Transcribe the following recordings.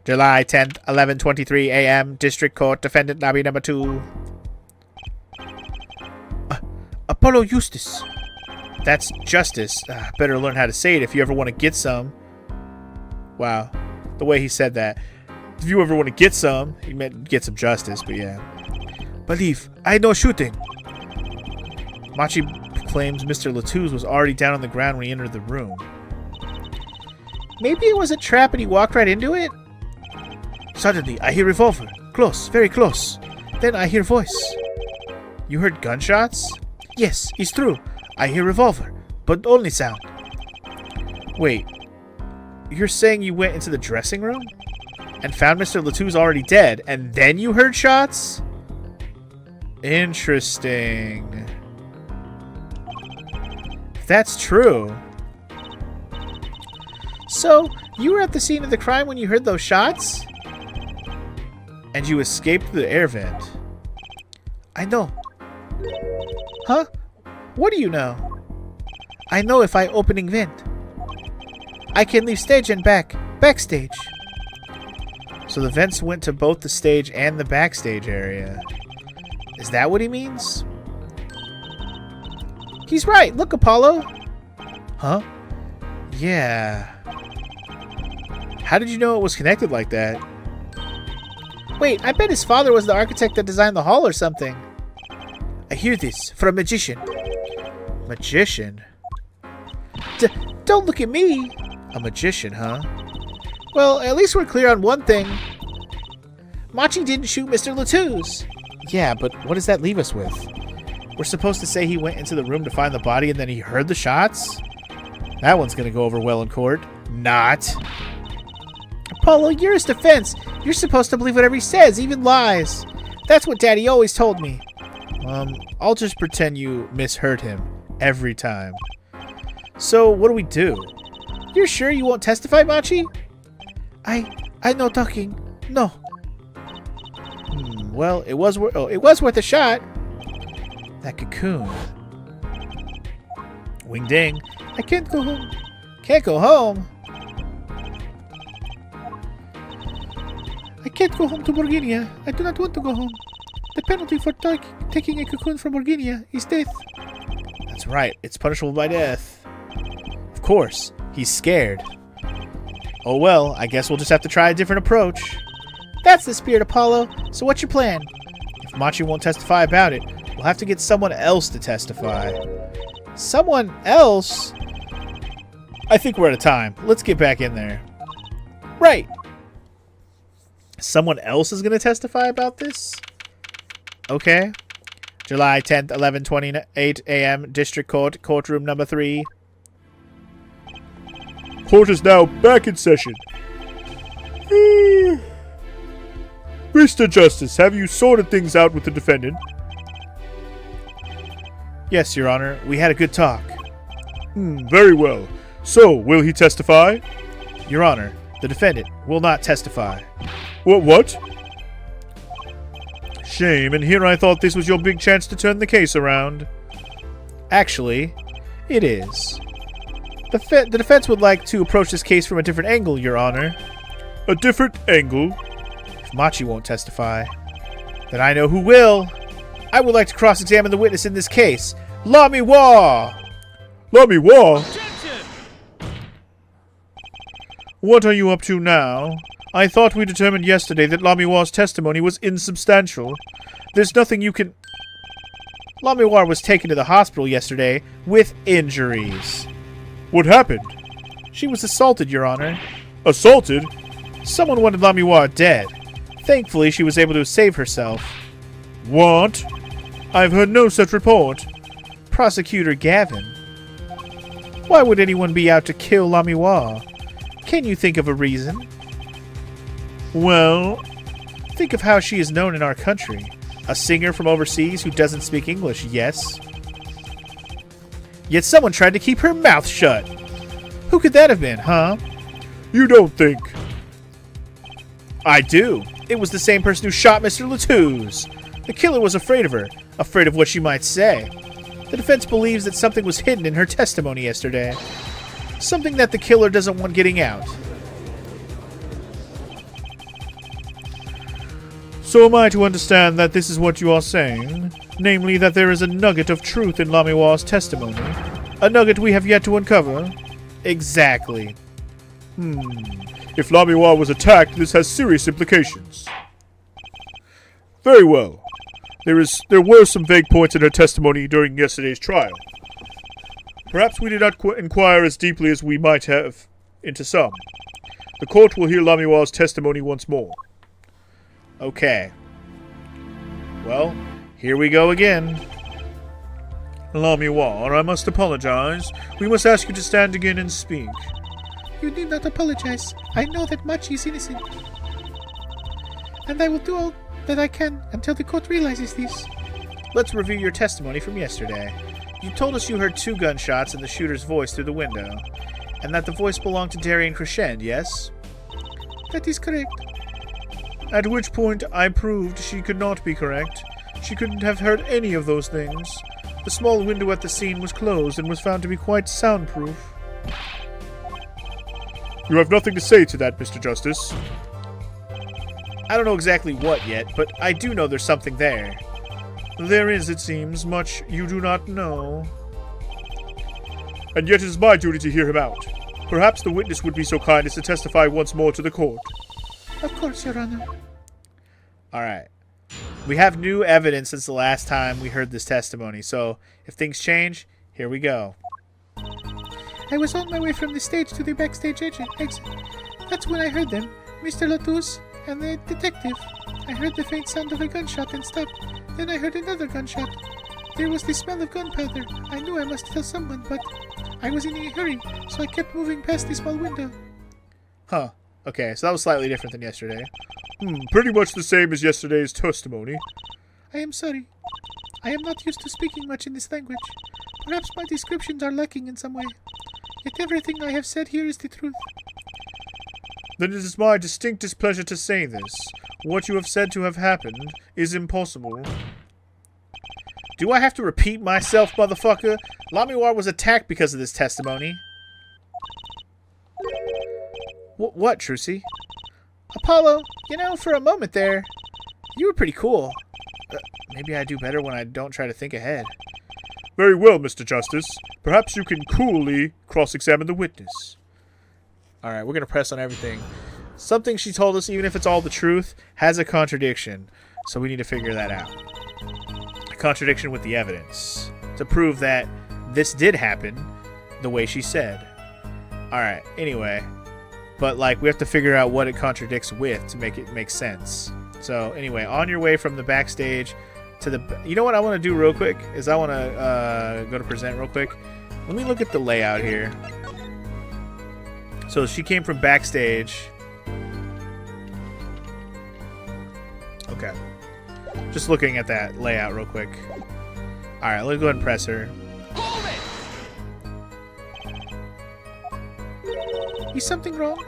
July 10th, 11:23 a.m. District Court, Defendant Lobby Number 2. Apollo Eustace. That's justice. Better learn how to say it if you ever want to get some. Wow. The way he said that. If you ever want to get some, he meant get some justice, but yeah. Believe, I know shooting. Machi claims Mr. Latouche was already down on the ground when he entered the room. Maybe it was a trap and he walked right into it? Suddenly, I hear revolver. Close, very close. Then I hear voice. You heard gunshots? Yes, it's true. I hear revolver, but only sound. Wait, you're saying you went into the dressing room and found Mr. Latouche already dead, and then you heard shots? Interesting. If that's true. So, you were at the scene of the crime when you heard those shots? And you escaped through the air vent. I know. Huh? What do you know? I know if I opening vent, I can leave stage and backstage. So the vents went to both the stage and the backstage area. Is that what he means? He's right. Look, Apollo. Huh? Yeah. How did you know it was connected like that? Wait, I bet his father was the architect that designed the hall or something. I hear this from a magician. Magician? Don't look at me. A magician, huh? Well, at least we're clear on one thing. Machi didn't shoot Mr. Latouche. Yeah, but what does that leave us with? We're supposed to say he went into the room to find the body and then he heard the shots? That one's gonna go over well in court. Not. Apollo, you're his defense. You're supposed to believe whatever he says, even lies. That's what Daddy always told me. I'll just pretend you misheard him every time. So, what do we do? You're sure you won't testify, Machi? I no talking. No. Well, it was worth a shot. That cocoon. Wing ding. I can't go home. Can't go home? I can't go home to Borginia. I do not want to go home. The penalty for taking a cocoon from Borginia is death. That's right. It's punishable by death. Of course. He's scared. Oh well, I guess we'll just have to try a different approach. That's the spirit, Apollo. So what's your plan? If Machi won't testify about it, we'll have to get someone else to testify. Someone else? I think we're out of time. Let's get back in there. Right. Someone else is going to testify about this? Okay. July 10th, 11:28 a.m. District Court, Courtroom Number 3. Court is now back in session. Mr. Justice, have you sorted things out with the defendant? Yes, Your Honor. We had a good talk. Very well. So, will he testify? Your Honor, the defendant will not testify. What? Shame, and here I thought this was your big chance to turn the case around. Actually, it is. The defense would like to approach this case from a different angle, Your Honor. A different angle? If Machi won't testify, then I know who will. I would like to cross-examine the witness in this case. Lamy Wah! Lamy Wah? What are you up to now? I thought we determined yesterday that Lamy Wah's testimony was insubstantial. There's nothing you can... Lamy Wah was taken to the hospital yesterday with injuries. What happened? She was assaulted, Your Honor. Assaulted? Someone wanted Lamy Wah dead. Thankfully, she was able to save herself. What? I've heard no such report. Prosecutor Gavin. Why would anyone be out to kill Lamy Wah? Can you think of a reason? Well, think of how she is known in our country. A singer from overseas who doesn't speak English, yes? Yet someone tried to keep her mouth shut. Who could that have been, huh? You don't think? I do. It was the same person who shot Mr. Latouche. The killer was afraid of her, afraid of what she might say. The defense believes that something was hidden in her testimony yesterday. Something that the killer doesn't want getting out. So am I to understand that this is what you are saying? Namely, that there is a nugget of truth in Lamiwar's testimony? A nugget we have yet to uncover? Exactly. If Lamiwar was attacked, this has serious implications. Very well. There were some vague points in her testimony during yesterday's trial. Perhaps we did not inquire as deeply as we might have into some. The court will hear Lamiwar's testimony once more. Okay. Well, here we go again. Lamiwar, I must apologize. We must ask you to stand again and speak. You need not apologize. I know that Machi is innocent. And I will do all that I can until the court realizes this. Let's review your testimony from yesterday. You told us you heard 2 gunshots and the shooter's voice through the window, and that the voice belonged to Darian Crescend, yes? That is correct. At which point I proved she could not be correct. She couldn't have heard any of those things. The small window at the scene was closed and was found to be quite soundproof. You have nothing to say to that, Mr. Justice. I don't know exactly what yet, but I do know there's something there. There is, it seems, much you do not know. And yet it is my duty to hear him out. Perhaps the witness would be so kind as to testify once more to the court. Of course, Your Honor. Alright. We have new evidence since the last time we heard this testimony, so if things change, here we go. I was on my way from the stage to the backstage exit. That's when I heard them, Mr. Latouche and the detective. I heard the faint sound of a gunshot and stopped. Then I heard another gunshot. There was the smell of gunpowder. I knew I must tell someone, but I was in a hurry, so I kept moving past the small window. Huh. Okay, so that was slightly different than yesterday. Pretty much the same as yesterday's testimony. I am sorry. I am not used to speaking much in this language. Perhaps my descriptions are lacking in some way. Yet everything I have said here is the truth. Then it is my distinct displeasure to say this. What you have said to have happened is impossible. Do I have to repeat myself, motherfucker? Lamiwar was attacked because of this testimony. What, Trucy? Apollo, you know, for a moment there, you were pretty cool. Maybe I do better when I don't try to think ahead. Very well, Mr. Justice. Perhaps you can coolly cross-examine the witness. Alright, we're going to press on everything. Something she told us, even if it's all the truth, has a contradiction. So we need to figure that out. A contradiction with the evidence. To prove that this did happen the way she said. Alright, anyway. But, like, we have to figure out what it contradicts with to make it make sense. So, anyway, on your way from the backstage to the... You know what I want to do real quick? Is I want to go to present real quick. Let me look at the layout here. So, she came from backstage. Okay. Just looking at that layout real quick. Alright, let's go ahead and press her. Is something wrong?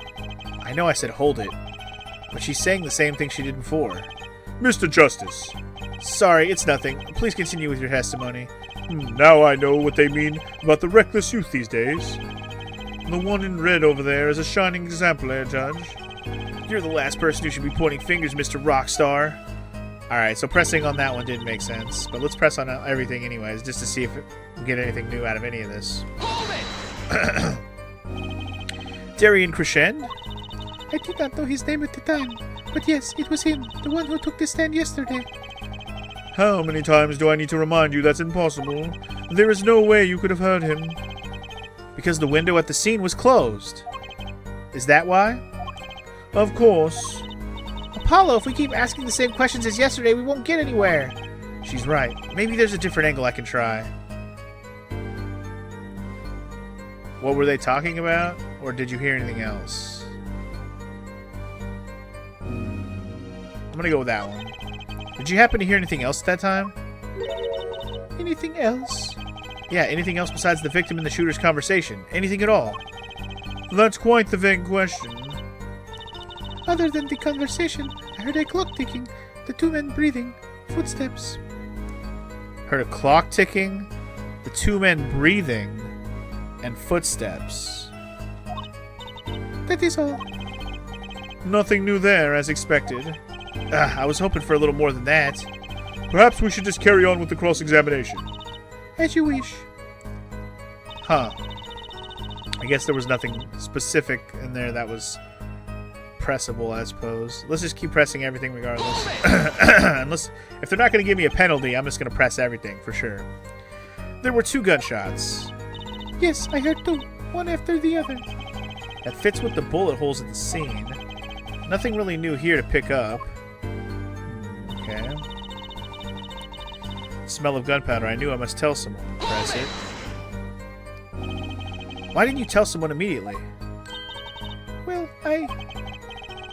I know I said hold it, but she's saying the same thing she did before. Mr. Justice. Sorry, it's nothing. Please continue with your testimony. Now I know what they mean about the reckless youth these days. The one in red over there is a shining example, Judge. You're the last person who should be pointing fingers, Mr. Rockstar. Alright, so pressing on that one didn't make sense, but let's press on everything anyways, just to see if we get anything new out of any of this. Hold it! Darian Crescend? I did not know his name at the time, but yes, it was him, the one who took the stand yesterday. How many times do I need to remind you that's impossible? There is no way you could have heard him. Because the window at the scene was closed. Is that why? Of course. Apollo, if we keep asking the same questions as yesterday, we won't get anywhere. She's right. Maybe there's a different angle I can try. What were they talking about? Or did you hear anything else? I'm gonna go with that one. Did you happen to hear anything else at that time? Anything else? Yeah, anything else besides the victim and the shooter's conversation? Anything at all? That's quite the vague question. Other than the conversation, I heard a clock ticking, the two men breathing, footsteps. Heard a clock ticking, the two men breathing, and footsteps. That is all. Nothing new there, as expected. I was hoping for a little more than that. Perhaps we should just carry on with the cross-examination. As you wish. Huh. I guess there was nothing specific in there that was pressable, I suppose. Let's just keep pressing everything regardless. Unless, if they're not going to give me a penalty, I'm just going to press everything for sure. There were 2 gunshots. Yes, I heard 2. One after the other. That fits with the bullet holes at the scene. Nothing really new here to pick up. Okay. Smell of gunpowder. I knew I must tell someone. Press it. Why didn't you tell someone immediately? Well,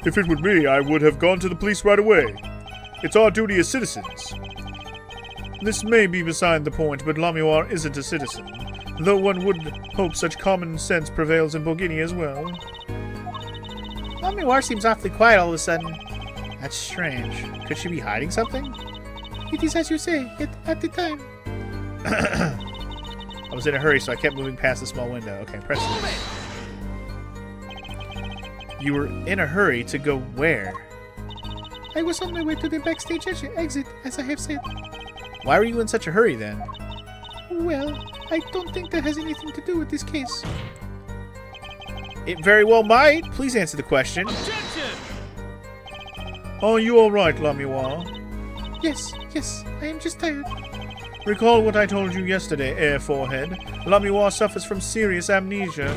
If it were me, I would have gone to the police right away. It's our duty as citizens. This may be beside the point, but Lamior isn't a citizen, though one would hope such common sense prevails in Bogini as well. Lamiwar seems awfully quiet all of a sudden. That's strange. Could she be hiding something? it is as you say, at the time. I was in a hurry, so I kept moving past the small window. Okay, press this. You were in a hurry to go where? I was on my way to the backstage exit, as I have said. Why were you in such a hurry then? Well, I don't think that has anything to do with this case. It very well might. Please answer the question. Are you all right, Lamior? Yes, I am just tired. Recall what I told you yesterday, Air Forehead. Lamior suffers from serious amnesia.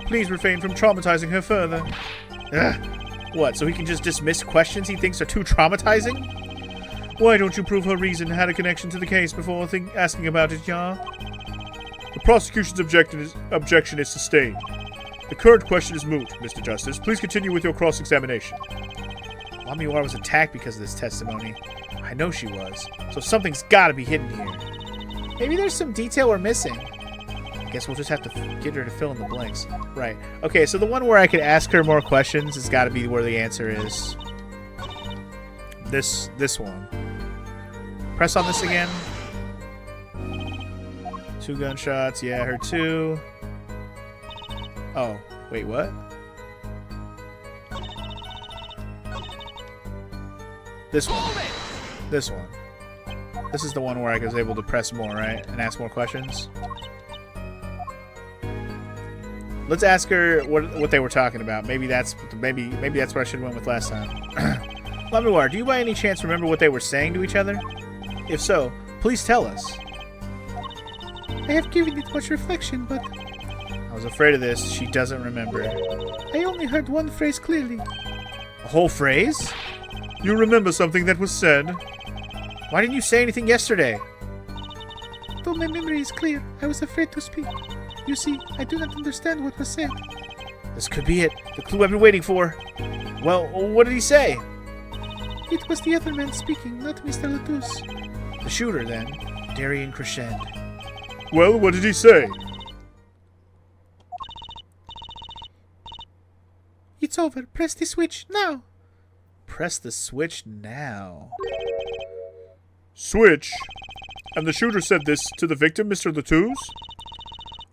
Please refrain from traumatizing her further. Ugh. What, so he can just dismiss questions he thinks are too traumatizing? Why don't you prove her reason had a connection to the case before asking about it, Ya? The prosecution's objection is sustained. The current question is moot, Mr. Justice. Please continue with your cross-examination. Lamior was attacked because of this testimony. I know she was. So something's gotta be hidden here. Maybe there's some detail we're missing. I guess we'll just have to get her to fill in the blanks. Right. Okay, so the one where I could ask her more questions has got to be where the answer is. This one. Press on this again. 2 gunshots. Yeah, her 2. Oh, wait, what? This one. This one. This is the one where I was able to press more, right? And ask more questions. Let's ask her what they were talking about. Maybe that's what I should have went with last time. Lamior, do you by any chance remember what they were saying to each other? If so, please tell us. I have given it much reflection, but I was afraid of this. She doesn't remember. I only heard one phrase clearly. A whole phrase? You remember something that was said? Why didn't you say anything yesterday? Though my memory is clear, I was afraid to speak. You see, I do not understand what was said. This could be it. The clue I've been waiting for. Well, what did he say? It was the other man speaking, not Mr. Latouche. The shooter, then. Darien Crescend. Well, what did he say? It's over. Press the switch, now! Press the switch now. Switch? And the shooter said this to the victim, Mr. Latouche?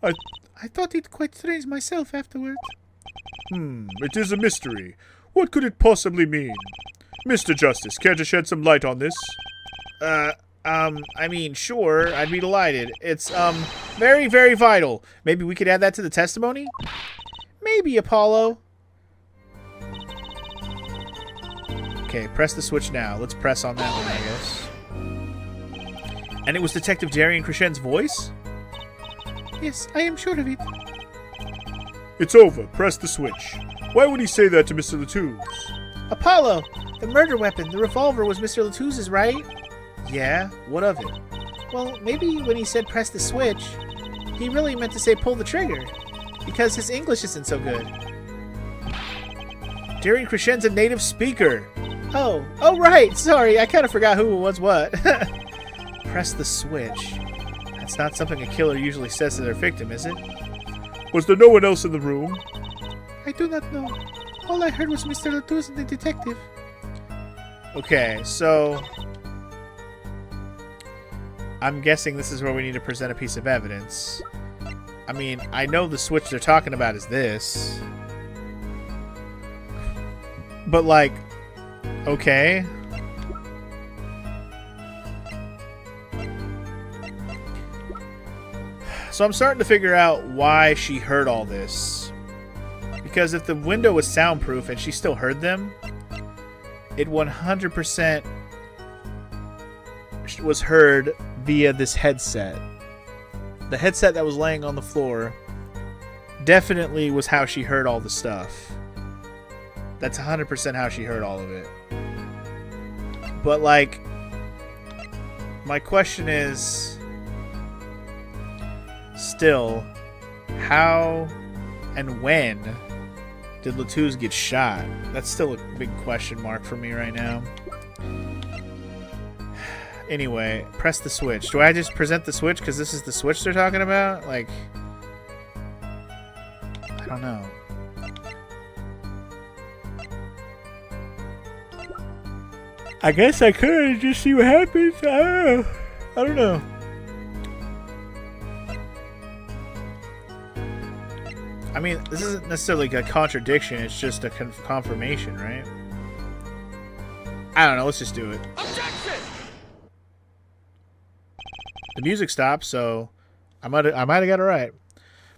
I thought it quite strange myself afterward. It is a mystery. What could it possibly mean? Mr. Justice, care to shed some light on this? I mean, sure, I'd be delighted. It's, very, very vital. Maybe we could add that to the testimony? Maybe, Apollo. Okay, press the switch now. Let's press on that one, I guess. And it was Detective Darien Crescend's voice? Yes, I am sure of it. It's over. Press the switch. Why would he say that to Mr. Latouche? Apollo! The murder weapon, the revolver, was Mr. Latouche's, right? Yeah, what of it? Well, maybe when he said press the switch, he really meant to say pull the trigger, because his English isn't so good. Darien Crescend's a native speaker. Oh, right, sorry, I kind of forgot who was what. Press the switch. That's not something a killer usually says to their victim, is it? Was there no one else in the room? I do not know. All I heard was Mr. Latouche and the detective. Okay, so I'm guessing this is where we need to present a piece of evidence. I mean, I know the switch they're talking about is this. But, like, Okay. So I'm starting to figure out why she heard all this. Because if the window was soundproof and she still heard them, it 100% was heard via this headset. The headset that was laying on the floor definitely was how she heard all the stuff. That's 100% how she heard all of it. But, like, my question is still, how and when did Latouze get shot? That's still a big question mark for me right now. Anyway, press the switch. Do I just present the switch because this is the switch they're talking about? Like, I don't know. I guess I could just see what happens. I don't know. I mean, this isn't necessarily a contradiction. It's just a confirmation, right? I don't know. Let's just do it. Objection! The music stopped, so I might have got it right.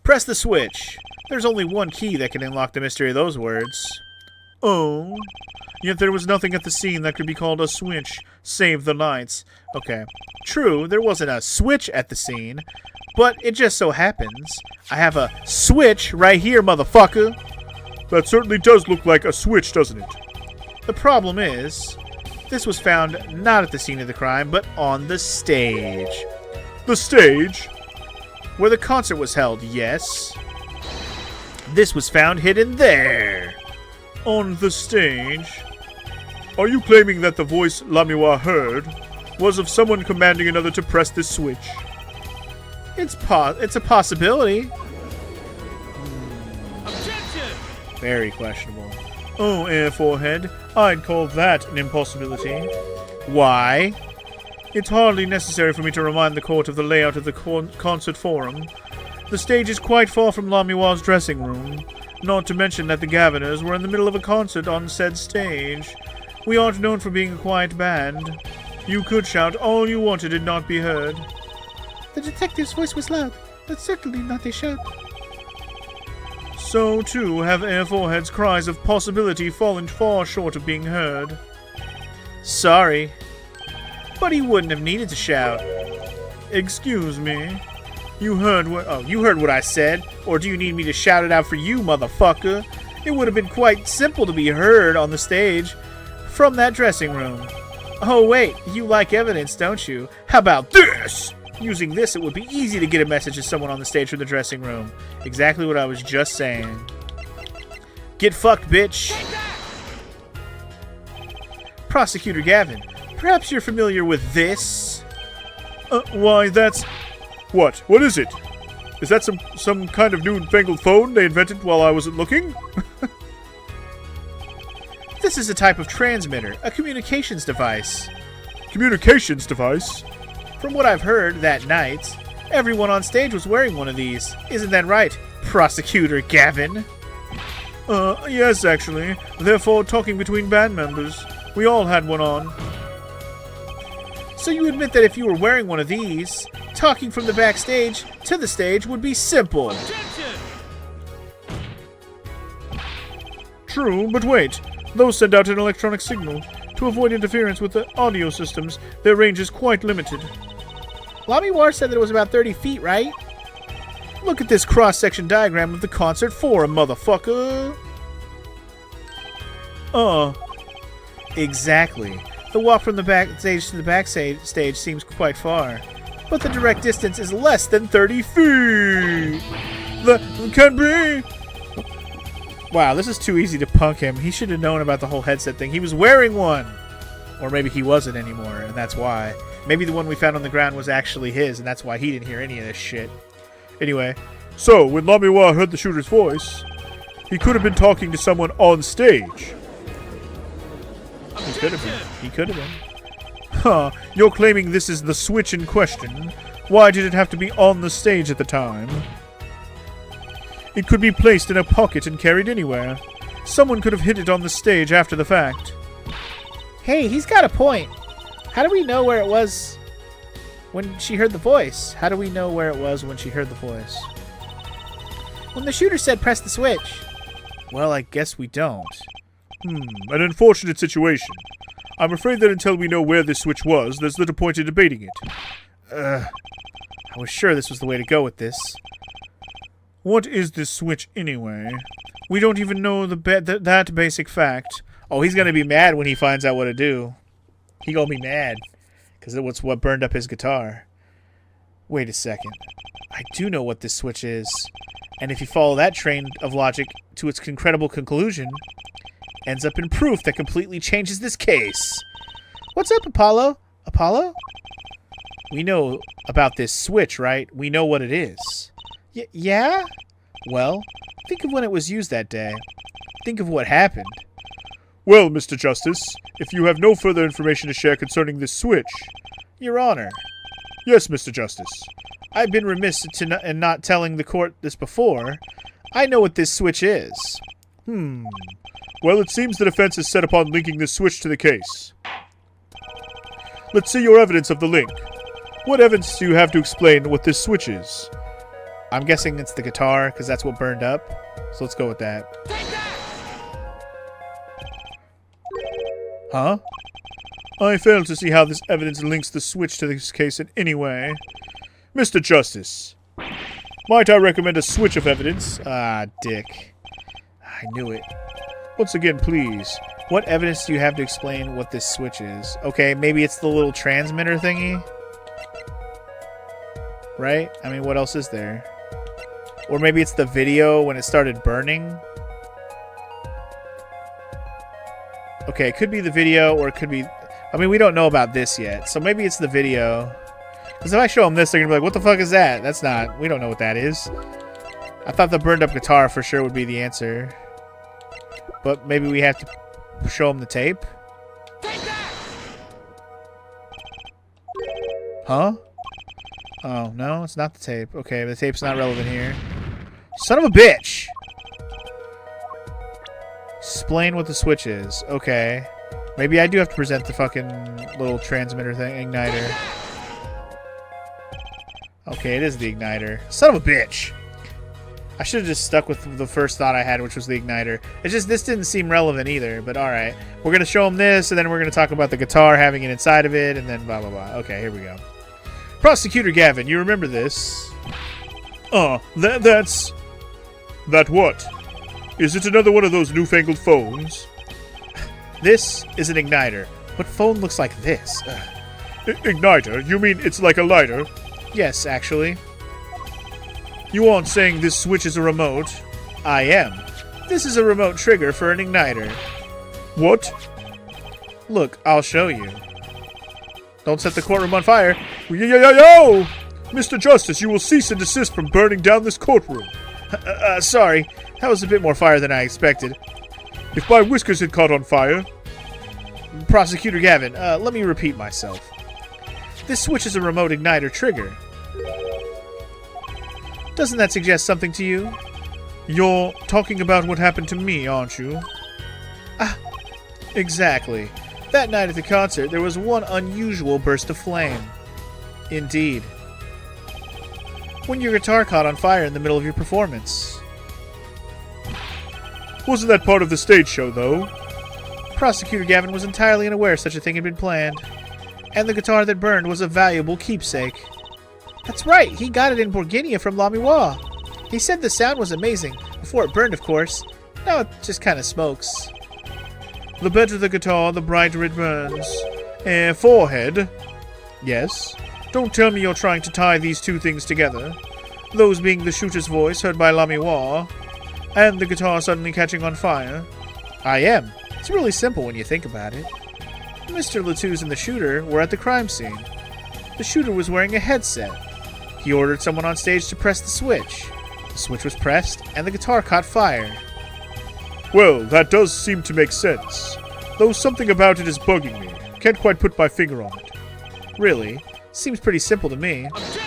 Press the switch. There's only one key that can unlock the mystery of those words. Oh. Yet there was nothing at the scene that could be called a switch. Save the lights. Okay. True, there wasn't a switch at the scene, but it just so happens I have a switch right here, motherfucker. That certainly does look like a switch, doesn't it? The problem is, this was found not at the scene of the crime, but on the stage. The stage? Where the concert was held, yes. This was found hidden there. On the stage? Are you claiming that the voice Lamiwa heard was of someone commanding another to press this switch? It's a possibility. Objection! Very questionable. Oh, Air Forehead, I'd call that an impossibility. Why? It's hardly necessary for me to remind the court of the layout of the concert forum. The stage is quite far from Lamiwa's dressing room, not to mention that the Governors were in the middle of a concert on said stage. We aren't known for being a quiet band. You could shout all you wanted and not be heard. The detective's voice was loud, but certainly not a shout. So, too, have Air Forehead's cries of possibility fallen far short of being heard. Sorry. But he wouldn't have needed to shout. Excuse me. You heard what I said, or do you need me to shout it out for you, motherfucker? It would have been quite simple to be heard on the stage from that dressing room. Oh wait, you like evidence, don't you? How about this? Using this, it would be easy to get a message to someone on the stage from the dressing room. Exactly what I was just saying. Get fucked, bitch. Prosecutor Gavin, perhaps you're familiar with this? Why, that's... What? What is it? Is that some kind of newfangled phone they invented while I wasn't looking? This is a type of transmitter, a communications device. Communications device? From what I've heard that night, everyone on stage was wearing one of these. Isn't that right, Prosecutor Gavin? Yes, actually. Therefore, talking between band members. We all had one on. So you admit that if you were wearing one of these, talking from the backstage to the stage would be simple. Objection! True, but wait. Those send out an electronic signal. To avoid interference with the audio systems, their range is quite limited. Lamiwa said that it was about 30 feet, right? Look at this cross-section diagram of the concert forum, motherfucker. Exactly. The walk from the backstage to the backstage seems quite far, but the direct distance is less than 30 feet. That can be. Wow, this is too easy to punk him. He should have known about the whole headset thing. He was wearing one. Or maybe he wasn't anymore, and that's why. Maybe the one we found on the ground was actually his, and that's why he didn't hear any of this shit. Anyway, so when Lamiwa heard the shooter's voice, he could have been talking to someone on stage. He could have been. He could have been. Huh, you're claiming this is the switch in question. Why did it have to be on the stage at the time? It could be placed in a pocket and carried anywhere. Someone could have hid it on the stage after the fact. Hey, he's got a point. How do we know where it was when she heard the voice? How do we know where it was when she heard the voice? When the shooter said press the switch. Well, I guess we don't. An unfortunate situation. I'm afraid that until we know where this switch was, there's little point in debating it. I was sure this was the way to go with this. What is this switch anyway? We don't even know that basic fact. Oh, he's gonna be mad when he finds out what to do. He gonna be mad. Because it's what burned up his guitar. Wait a second. I do know what this switch is. And if you follow that train of logic to its incredible conclusion, ends up in proof that completely changes this case. What's up, Apollo? Apollo? We know about this switch, right? We know what it is. Yeah? Well, think of when it was used that day. Think of what happened. Well, Mr. Justice, if you have no further information to share concerning this switch... Your Honor. Yes, Mr. Justice. I've been remiss in not telling the court this before. I know what this switch is. Well, it seems the defense is set upon linking this switch to the case. Let's see your evidence of the link. What evidence do you have to explain what this switch is? I'm guessing it's the guitar, because that's what burned up. So let's go with that. Huh? I fail to see how this evidence links the switch to this case in any way. Mr. Justice, might I recommend a switch of evidence? Ah, dick. I knew it. Once again, please. What evidence do you have to explain what this switch is? Okay, maybe it's the little transmitter thingy? Right? I mean, what else is there? Or maybe it's the video when it started burning? Okay, it could be the video, or it could be... I mean, we don't know about this yet, so maybe it's the video. Because if I show them this, they're going to be like, what the fuck is that? That's not... We don't know what that is. I thought the burned up guitar for sure would be the answer. But maybe we have to show them the tape? Huh? Oh, no, it's not the tape. Okay, the tape's not relevant here. Son of a bitch! Explain what the switch is. Okay. Maybe I do have to present the fucking little transmitter thing, igniter. Okay, it is the igniter. Son of a bitch! I should have just stuck with the first thought I had, which was the igniter. It's just, this didn't seem relevant either, but alright. We're going to show them this, and then we're going to talk about the guitar having it inside of it, and then blah, blah, blah. Okay, here we go. Prosecutor Gavin, you remember this? That's... That what? Is it another one of those newfangled phones? This is an igniter. What phone looks like this? Igniter? You mean it's like a lighter? Yes, actually. You aren't saying this switch is a remote? I am. This is a remote trigger for an igniter. What? Look, I'll show you. Don't set the courtroom on fire. Yo! Mr. Justice, you will cease and desist from burning down this courtroom. Sorry. That was a bit more fire than I expected. If my whiskers had caught on fire... Prosecutor Gavin, let me repeat myself. This switch is a remote igniter trigger. Doesn't that suggest something to you? You're talking about what happened to me, aren't you? Exactly. That night at the concert, there was one unusual burst of flame. Indeed. When your guitar caught on fire in the middle of your performance. Wasn't that part of the stage show, though? Prosecutor Gavin was entirely unaware such a thing had been planned. And the guitar that burned was a valuable keepsake. That's right, he got it in Borginia from Lamiwa. He said the sound was amazing, before it burned, of course. Now it just kind of smokes. The better the guitar, the brighter it burns. Forehead? Yes? Don't tell me you're trying to tie these two things together. Those being the shooter's voice heard by Lamiwa, and the guitar suddenly catching on fire. I am. It's really simple when you think about it. Mr. Latouze and the shooter were at the crime scene. The shooter was wearing a headset. He ordered someone on stage to press the switch. The switch was pressed, and the guitar caught fire. Well, that does seem to make sense. Though something about it is bugging me. Can't quite put my finger on it. Really? Seems pretty simple to me. Objection!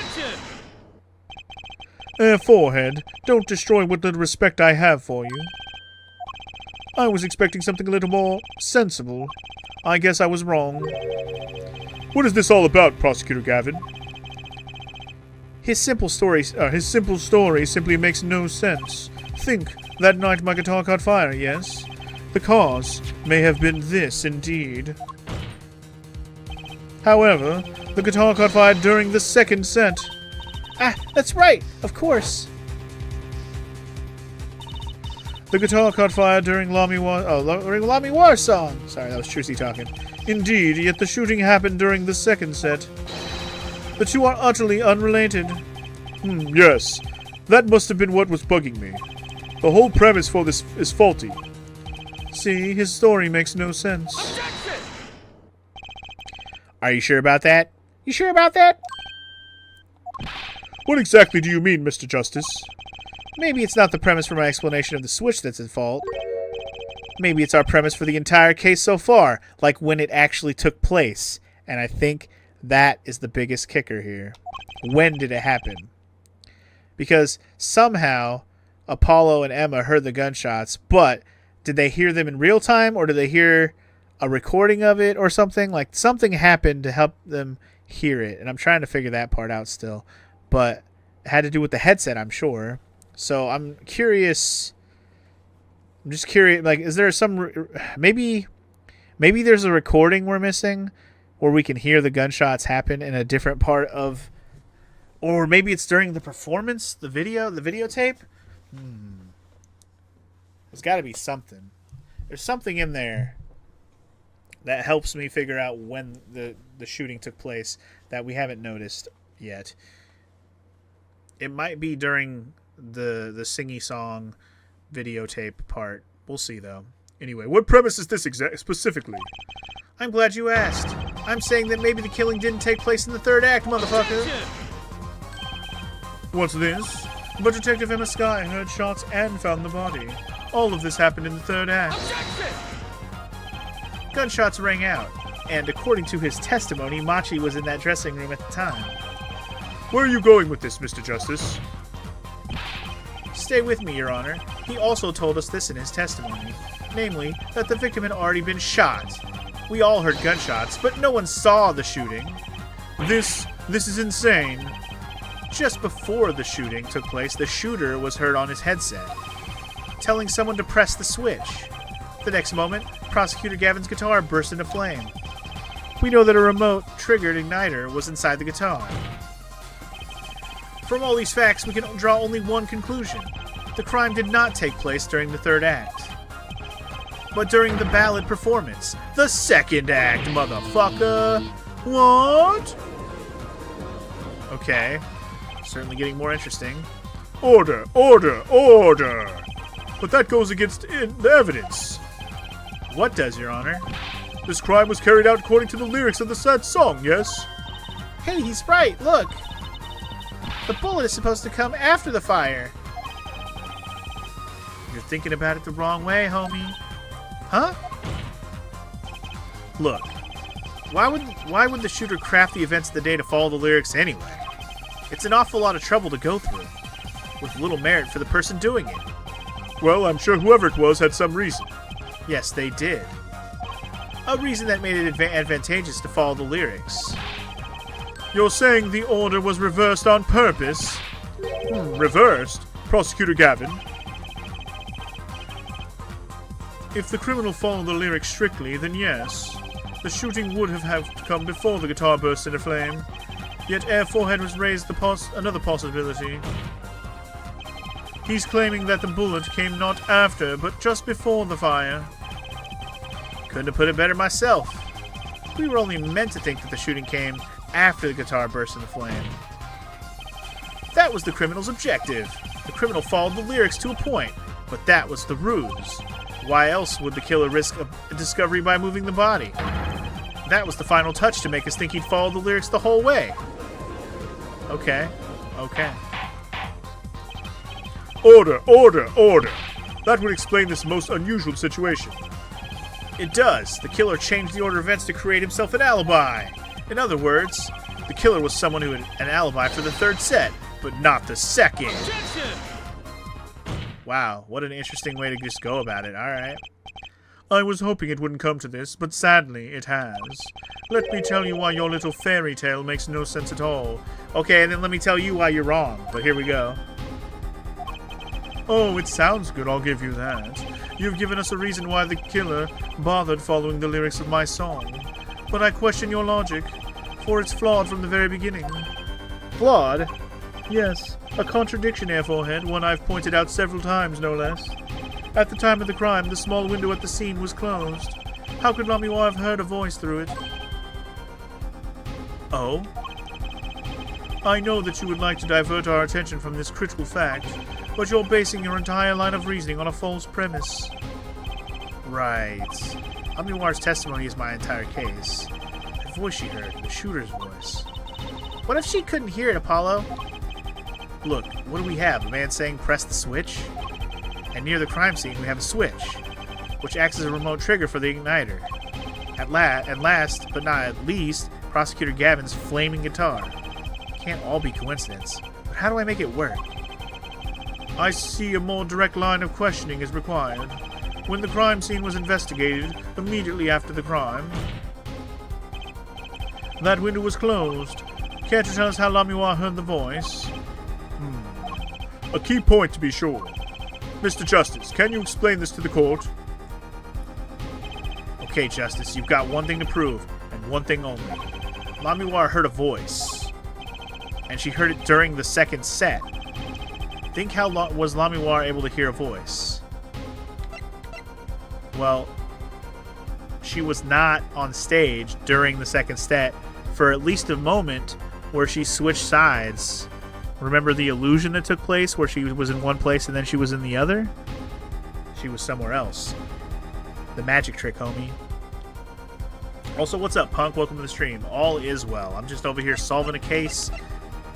Forehead, don't destroy what little respect I have for you. I was expecting something a little more sensible. I guess I was wrong. What is this all about, Prosecutor Gavin? His simple story simply makes no sense. Think, that night my guitar caught fire, yes? The cause may have been this, indeed. However, the guitar caught fire during the second set. Ah, that's right, of course. The guitar caught fire during Lamy War song. Sorry, that was Trucy talking. Indeed, yet the shooting happened during the second set. The two are utterly unrelated. Yes. That must have been what was bugging me. The whole premise for this is faulty. See, his story makes no sense. Objection! Are you sure about that? You sure about that? What exactly do you mean, Mr. Justice? Maybe it's not the premise for my explanation of the switch that's at fault. Maybe it's our premise for the entire case so far, like when it actually took place. And I think that is the biggest kicker here. When did it happen? Because somehow Apollo and Emma heard the gunshots, but did they hear them in real time, or did they hear a recording of it or something? Like, something happened to help them hear it, and I'm trying to figure that part out still. But it had to do with the headset, I'm sure. So I'm curious. I'm just curious, like, is there some... Maybe there's a recording we're missing where we can hear the gunshots happen in a different part of... Or maybe it's during the performance, the videotape? There's got to be something. There's something in there that helps me figure out when the shooting took place that we haven't noticed yet. It might be during the singy song videotape part. We'll see, though. Anyway, what premise is this specifically? I'm glad you asked. I'm saying that maybe the killing didn't take place in the third act, motherfucker. What's this? But Detective Emma Skye heard shots and found the body. All of this happened in the third act. Objection! Gunshots rang out, and according to his testimony, Machi was in that dressing room at the time. Where are you going with this, Mr. Justice? Stay with me, Your Honor. He also told us this in his testimony, namely, that the victim had already been shot. We all heard gunshots, but no one saw the shooting. This is insane. Just before the shooting took place, the shooter was heard on his headset, telling someone to press the switch. The next moment, Prosecutor Gavin's guitar burst into flame. We know that a remote triggered igniter was inside the guitar. From all these facts, we can draw only one conclusion. The crime did not take place during the third act, but during the ballad performance. The second act, motherfucker! What? Okay. Certainly getting more interesting. Order, order, order! But that goes against the evidence. What does, Your Honor? This crime was carried out according to the lyrics of the sad song, yes? Hey, he's right, look! The bullet is supposed to come after the fire. You're thinking about it the wrong way, homie. Huh? Look, why would the shooter craft the events of the day to follow the lyrics anyway? It's an awful lot of trouble to go through, with little merit for the person doing it. Well, I'm sure whoever it was had some reason. Yes, they did. A reason that made it advantageous to follow the lyrics. You're saying the order was reversed on purpose? Reversed? Prosecutor Gavin? If the criminal followed the lyrics strictly, then yes. The shooting would have come before the guitar burst into flame. Yet Air Forehead was raised another possibility. He's claiming that the bullet came not after, but just before the fire. Couldn't have put it better myself. We were only meant to think that the shooting came after the guitar burst into flame. That was the criminal's objective. The criminal followed the lyrics to a point, but that was the ruse. Why else would the killer risk a discovery by moving the body? That was the final touch to make us think he'd followed the lyrics the whole way. Okay. Order, order, order! That would explain this most unusual situation. It does. The killer changed the order of events to create himself an alibi. In other words, the killer was someone who had an alibi for the third set, but not the second. Objection! Wow, what an interesting way to just go about it. Alright. I was hoping it wouldn't come to this, but sadly it has. Let me tell you why your little fairy tale makes no sense at all. Okay, and then let me tell you why you're wrong. But here we go. Oh, it sounds good, I'll give you that. You've given us a reason why the killer bothered following the lyrics of my song. But I question your logic, for it's flawed from the very beginning. Flawed? Yes, a contradiction, Airforehead, one I've pointed out several times, no less. At the time of the crime, the small window at the scene was closed. How could Lamiwa have heard a voice through it? Oh? I know that you would like to divert our attention from this critical fact, but you're basing your entire line of reasoning on a false premise. Right. Lamiwar's testimony is my entire case. The voice she heard, the shooter's voice. What if she couldn't hear it, Apollo? Look, what do we have? A man saying press the switch? And near the crime scene we have a switch, which acts as a remote trigger for the igniter. And last, but not least, Prosecutor Gavin's flaming guitar. Can't all be coincidence, but how do I make it work? I see a more direct line of questioning is required. When the crime scene was investigated, immediately after the crime, that window was closed. Can't you tell us how Lamiwa heard the voice? A key point to be sure. Mr. Justice, can you explain this to the court? Okay, Justice, you've got one thing to prove, and one thing only. Lamiwa heard a voice, and she heard it during the second set. Think how was Lamiwa able to hear a voice? Well, she was not on stage during the second set for at least a moment where she switched sides. Remember the illusion that took place where she was in one place and then she was in the other? She was somewhere else. The magic trick, homie. Also, what's up, Punk? Welcome to the stream. All is well. I'm just over here solving a case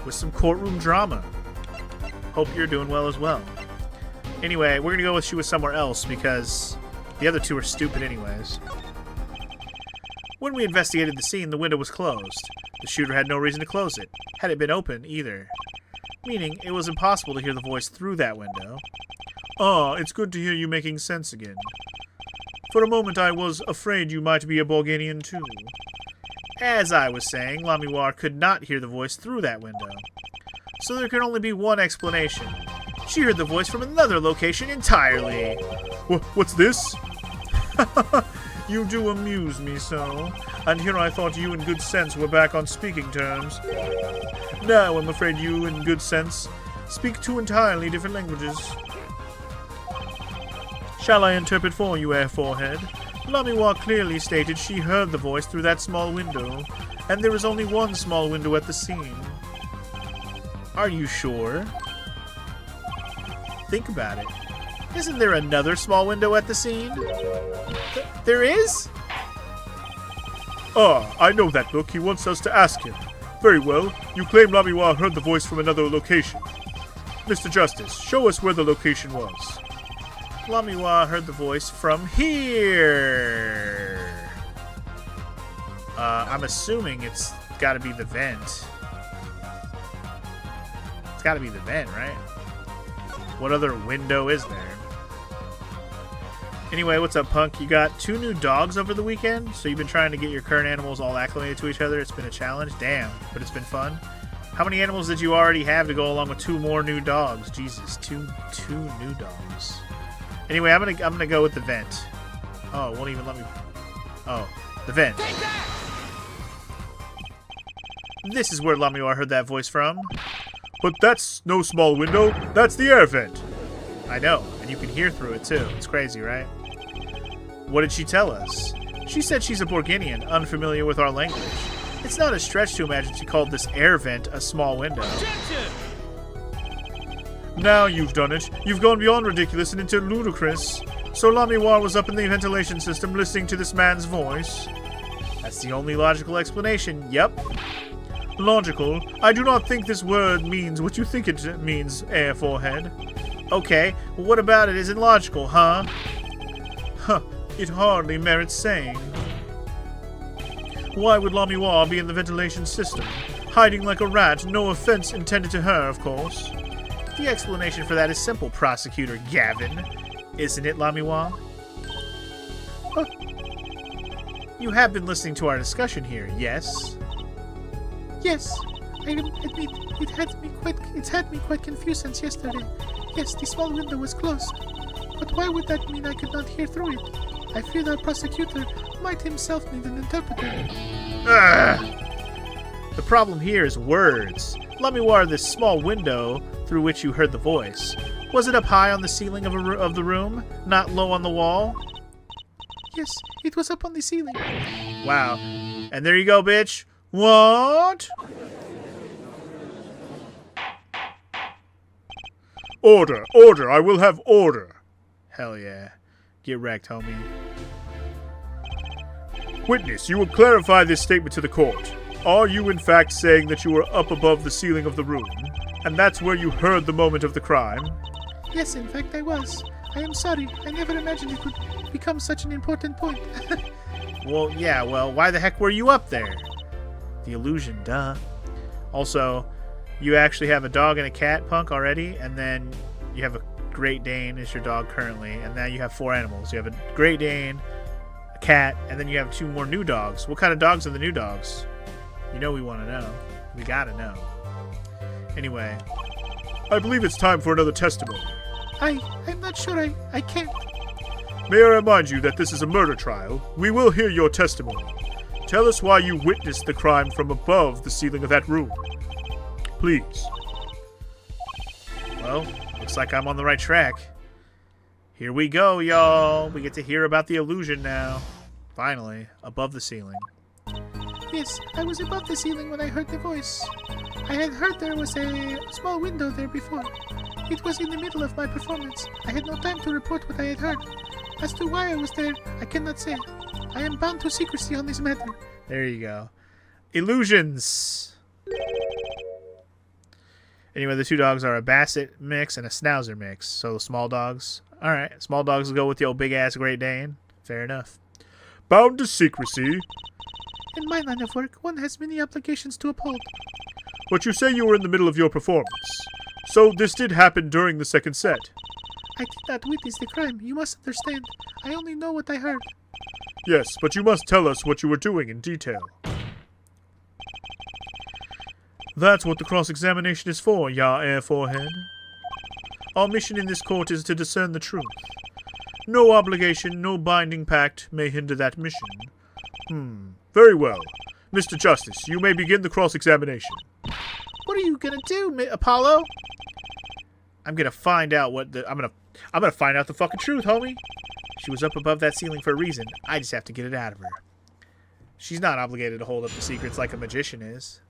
with some courtroom drama. Hope you're doing well as well. Anyway, we're going to go with she was somewhere else because the other two are stupid anyways. When we investigated the scene, the window was closed. The shooter had no reason to close it, had it been open either. Meaning, it was impossible to hear the voice through that window. Ah, it's good to hear you making sense again. For a moment I was afraid you might be a Borganian too. As I was saying, Lamiwa could not hear the voice through that window. So there can only be one explanation. She heard the voice from another location entirely. What's this? You do amuse me so. And here I thought you and Good Sense were back on speaking terms. Now I'm afraid you and Good Sense speak two entirely different languages. Shall I interpret for you, Airforehead? Lamiwa clearly stated she heard the voice through that small window, and there is only one small window at the scene. Are you sure? Think about it. Isn't there another small window at the scene? There is? Ah, I know that look. He wants us to ask him. Very well. You claim Lamiwa heard the voice from another location. Mr. Justice, show us where the location was. Lamiwa heard the voice from here. I'm assuming it's got to be the vent. It's got to be the vent, right? What other window is there? Anyway, what's up, Punk? You got 2 new dogs over the weekend, so you've been trying to get your current animals all acclimated to each other. It's been a challenge. Damn, but it's been fun. How many animals did you already have to go along with 2 more new dogs? Jesus, two new dogs. Anyway, I'm gonna go with the vent. Oh, it won't even let me. Oh, the vent. This is where Lamiwa heard that voice from. But that's no small window. That's the air vent. I know, and you can hear through it too. It's crazy, right? What did she tell us? She said she's a Borganian, unfamiliar with our language. It's not a stretch to imagine she called this air vent a small window. Now you've done it. You've gone beyond ridiculous and into ludicrous. So Lamiwa was up in the ventilation system listening to this man's voice. That's the only logical explanation, yep. Logical? I do not think this word means what you think it means, Airforehead. Okay, well, what about it isn't logical, huh? Huh, it hardly merits saying. Why would Lamiwa be in the ventilation system? Hiding like a rat, no offense intended to her, of course. The explanation for that is simple, Prosecutor Gavin. Isn't it, Lamiwa? You have been listening to our discussion here, yes? Yes, I admit it had me quite confused since yesterday. Yes, the small window was closed. But why would that mean I could not hear through it? I fear the prosecutor might himself need an interpreter. The problem here is words. Let me wire this small window through which you heard the voice. Was it up high on the ceiling of the room, not low on the wall? Yes, it was up on the ceiling. Wow. And there you go, bitch. What? Order! Order! I will have order! Hell yeah. Get wrecked, homie. Witness, you will clarify this statement to the court. Are you in fact saying that you were up above the ceiling of the room, and that's where you heard the moment of the crime? Yes, in fact I was. I am sorry. I never imagined it would become such an important point. Well, yeah, well, why the heck were you up there? The illusion, duh. Also, you actually have a dog and a cat, Punk, already, and then you have a Great Dane as your dog currently, and now you have 4 animals. You have a Great Dane, a cat, and then you have 2 more new dogs. What kind of dogs are the new dogs? You know we want to know. We gotta know. Anyway. I believe it's time for another testimony. I'm not sure I can't. May I remind you that this is a murder trial. We will hear your testimony. Tell us why you witnessed the crime from above the ceiling of that room. Please. Well, looks like I'm on the right track. Here we go, y'all. We get to hear about the illusion now. Finally, above the ceiling. Yes, I was above the ceiling when I heard the voice. I had heard there was a small window there before. It was in the middle of my performance. I had no time to report what I had heard. As to why I was there, I cannot say. I am bound to secrecy on this matter. There you go. Illusions. Anyway, the 2 dogs are a Basset mix and a Schnauzer mix. So the small dogs. Alright, small dogs will go with the old big-ass Great Dane. Fair enough. Bound to secrecy. In my line of work, one has many obligations to uphold. But you say you were in the middle of your performance. So this did happen during the second set. I did not witness the crime. You must understand. I only know what I heard. Yes, but you must tell us what you were doing in detail. That's what the cross-examination is for, ya air forehead. Our mission in this court is to discern the truth. No obligation, no binding pact may hinder that mission. Very well. Mr. Justice, you may begin the cross-examination. What are you gonna do, Apollo? I'm gonna find out what the... I'm gonna find out the fucking truth, homie. She was up above that ceiling for a reason. I just have to get it out of her. She's not obligated to hold up the secrets like a magician is.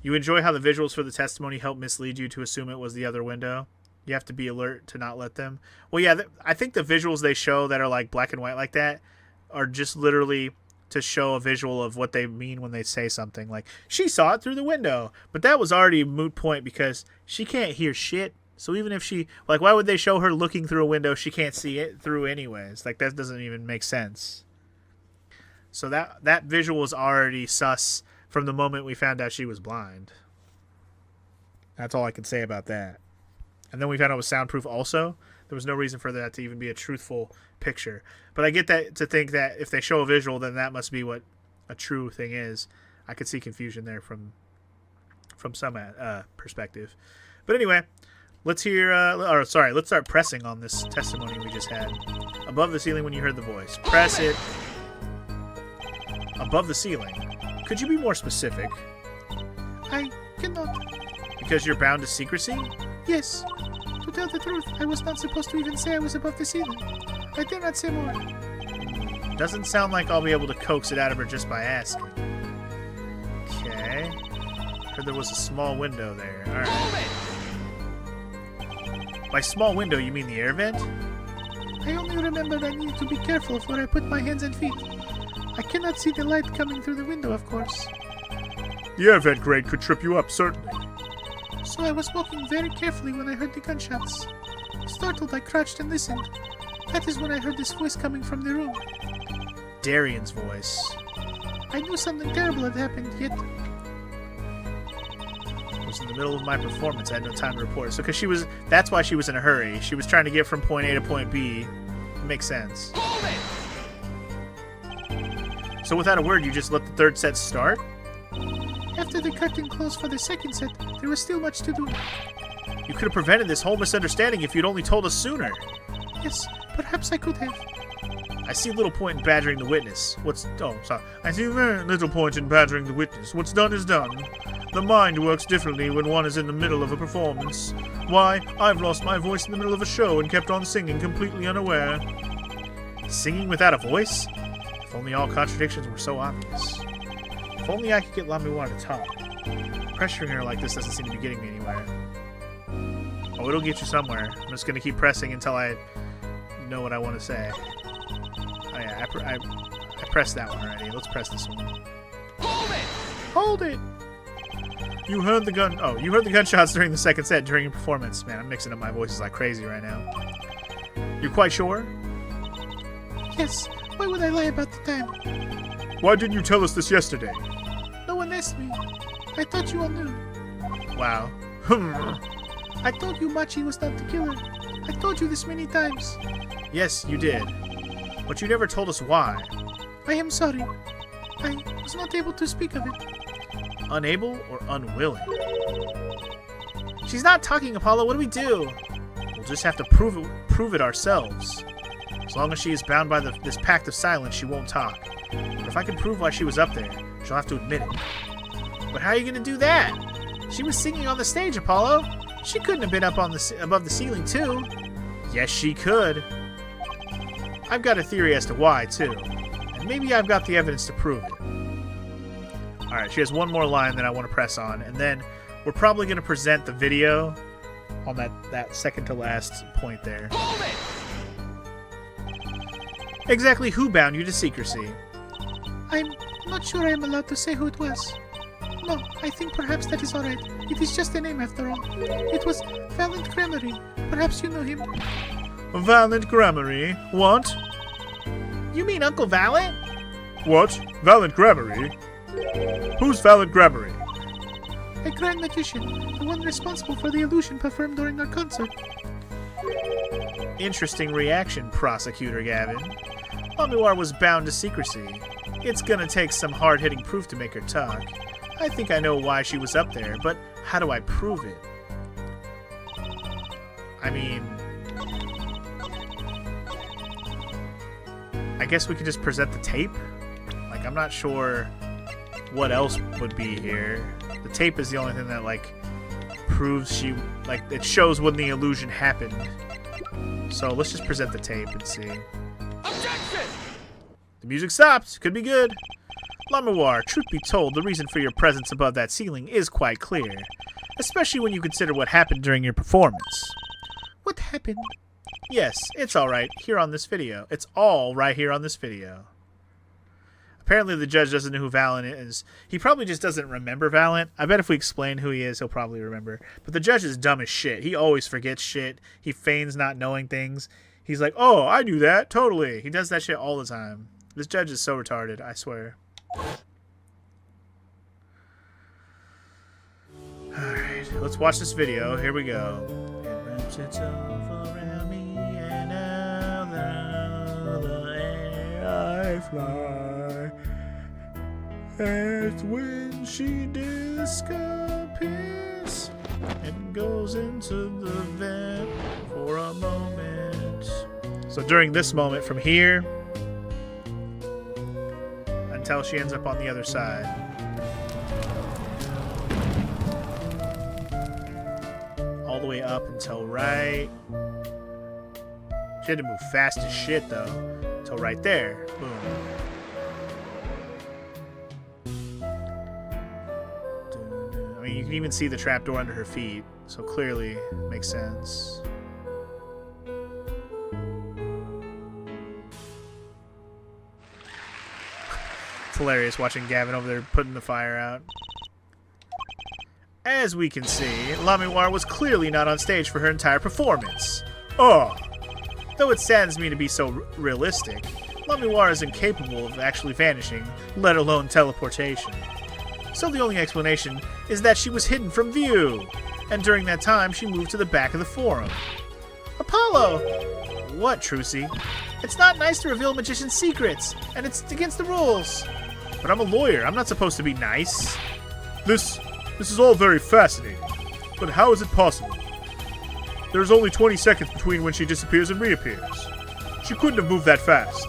You enjoy how the visuals for the testimony help mislead you to assume it was the other window? You have to be alert to not let them. Well, yeah, I think the visuals they show that are like black and white like that are just literally to show a visual of what they mean when they say something. Like, she saw it through the window. But that was already a moot point because she can't hear shit. So even if she... Like, why would they show her looking through a window she can't see it through anyways? Like, that doesn't even make sense. So that visual was already sus from the moment we found out she was blind. That's all I can say about that. And then we found out it was soundproof also. There was no reason for that to even be a truthful picture. But I get that to think that if they show a visual, then that must be what a true thing is. I could see confusion there from some perspective. But anyway, let's hear... let's start pressing on this testimony we just had. Above the ceiling when you heard the voice. Press it. Above the ceiling. Could you be more specific? I cannot. Because you're bound to secrecy? Yes. To tell the truth, I was not supposed to even say I was above the ceiling. I dare not say more. Doesn't sound like I'll be able to coax it out of her just by asking. Okay. Heard there was a small window there. Alright. By small window, you mean the air vent? I only remembered I needed to be careful of where I put my hands and feet. I cannot see the light coming through the window, of course. The air vent grade could trip you up, certainly. So I was walking very carefully when I heard the gunshots. Startled, I crouched and listened. That is when I heard this voice coming from the room. Darian's voice. I knew something terrible had happened, yet... It was in the middle of my performance. I had no time to report. So, that's why she was in a hurry. She was trying to get from point A to point B. It makes sense. So without a word, you just let the third set start? After the curtain closed for the second set, there was still much to do. You could have prevented this whole misunderstanding if you'd only told us sooner. Yes, perhaps I could have. I see little point in badgering the witness. I see very little point in badgering the witness. What's done is done. The mind works differently when one is in the middle of a performance. Why, I've lost my voice in the middle of a show and kept on singing completely unaware. Singing without a voice? If only all contradictions were so obvious. If only I could get Lamiwar to talk. Pressuring her like this doesn't seem to be getting me anywhere. Oh, it'll get you somewhere. I'm just gonna keep pressing until I know what I want to say. Oh yeah, I pressed that one already. Let's press this one. Hold it! Hold it! You heard the gun. Oh, you heard the gunshots during the second set during your performance. Man, I'm mixing up my voices like crazy right now. You're quite sure? Yes. Why would I lie about the time? Why didn't you tell us this yesterday? No one asked me. I thought you all knew. Wow. I told you Machi was not the killer. I told you this many times. Yes, you did. But you never told us why. I am sorry. I was not able to speak of it. Unable or unwilling? She's not talking, Apollo. What do we do? We'll just have to prove it ourselves. As long as she is bound by this pact of silence, she won't talk. But if I can prove why she was up there, she'll have to admit it. But how are you going to do that? She was singing on the stage, Apollo. She couldn't have been up on above the ceiling, too. Yes, she could. I've got a theory as to why, too. And maybe I've got the evidence to prove it. Alright, she has one more line that I want to press on, and then we're probably going to present the video on that second to last point there. Hold it! Exactly who bound you to secrecy? I'm not sure I'm allowed to say who it was. No, I think perhaps that is alright. It is just a name after all. It was Valent Gramarye. Perhaps you know him. Valent Gramarye? What? You mean Uncle Valent? What? Valent Gramarye? Who's Valent Gramarye? A grand magician, the one responsible for the illusion performed during our concert. Interesting reaction, Prosecutor Gavin. Lamiwar was bound to secrecy. It's gonna take some hard-hitting proof to make her talk. I think I know why she was up there, but how do I prove it? I mean, I guess we could just present the tape? Like, I'm not sure what else would be here. The tape is the only thing that, like, proves she, like, it shows when the illusion happened. So let's just present the tape and see. Objection! The music stopped. Could be good. Lamiwar, truth be told, the reason for your presence above that ceiling is quite clear. Especially when you consider what happened during your performance. What happened? Yes, it's alright here on this video. It's all right here on this video. Apparently the judge doesn't know who Valent is. He probably just doesn't remember Valent. I bet if we explain who he is, he'll probably remember. But the judge is dumb as shit. He always forgets shit. He feigns not knowing things. He's like, oh, I knew that. Totally. He does that shit all the time. This judge is so retarded, I swear. Alright, let's watch this video. Here we go. It wraps itself around me and out the air I fly. That's when she disappears and goes into the vent for a moment. So during this moment from here until she ends up on the other side. All the way up until right. She had to move fast as shit though. Until right there. Boom. I mean, you can even see the trapdoor under her feet, so clearly makes sense. It's hilarious watching Gavin over there putting the fire out. As we can see, Lamiwar was clearly not on stage for her entire performance. Oh! Though it saddens me to be so realistic, Lamiwar is incapable of actually vanishing, let alone teleportation. So the only explanation is that she was hidden from view, and during that time she moved to the back of the forum. Apollo! What, Trucy? It's not nice to reveal magician's secrets, and it's against the rules. But I'm a lawyer. I'm not supposed to be nice. This is all very fascinating. But how is it possible? There's only 20 seconds between when she disappears and reappears. She couldn't have moved that fast.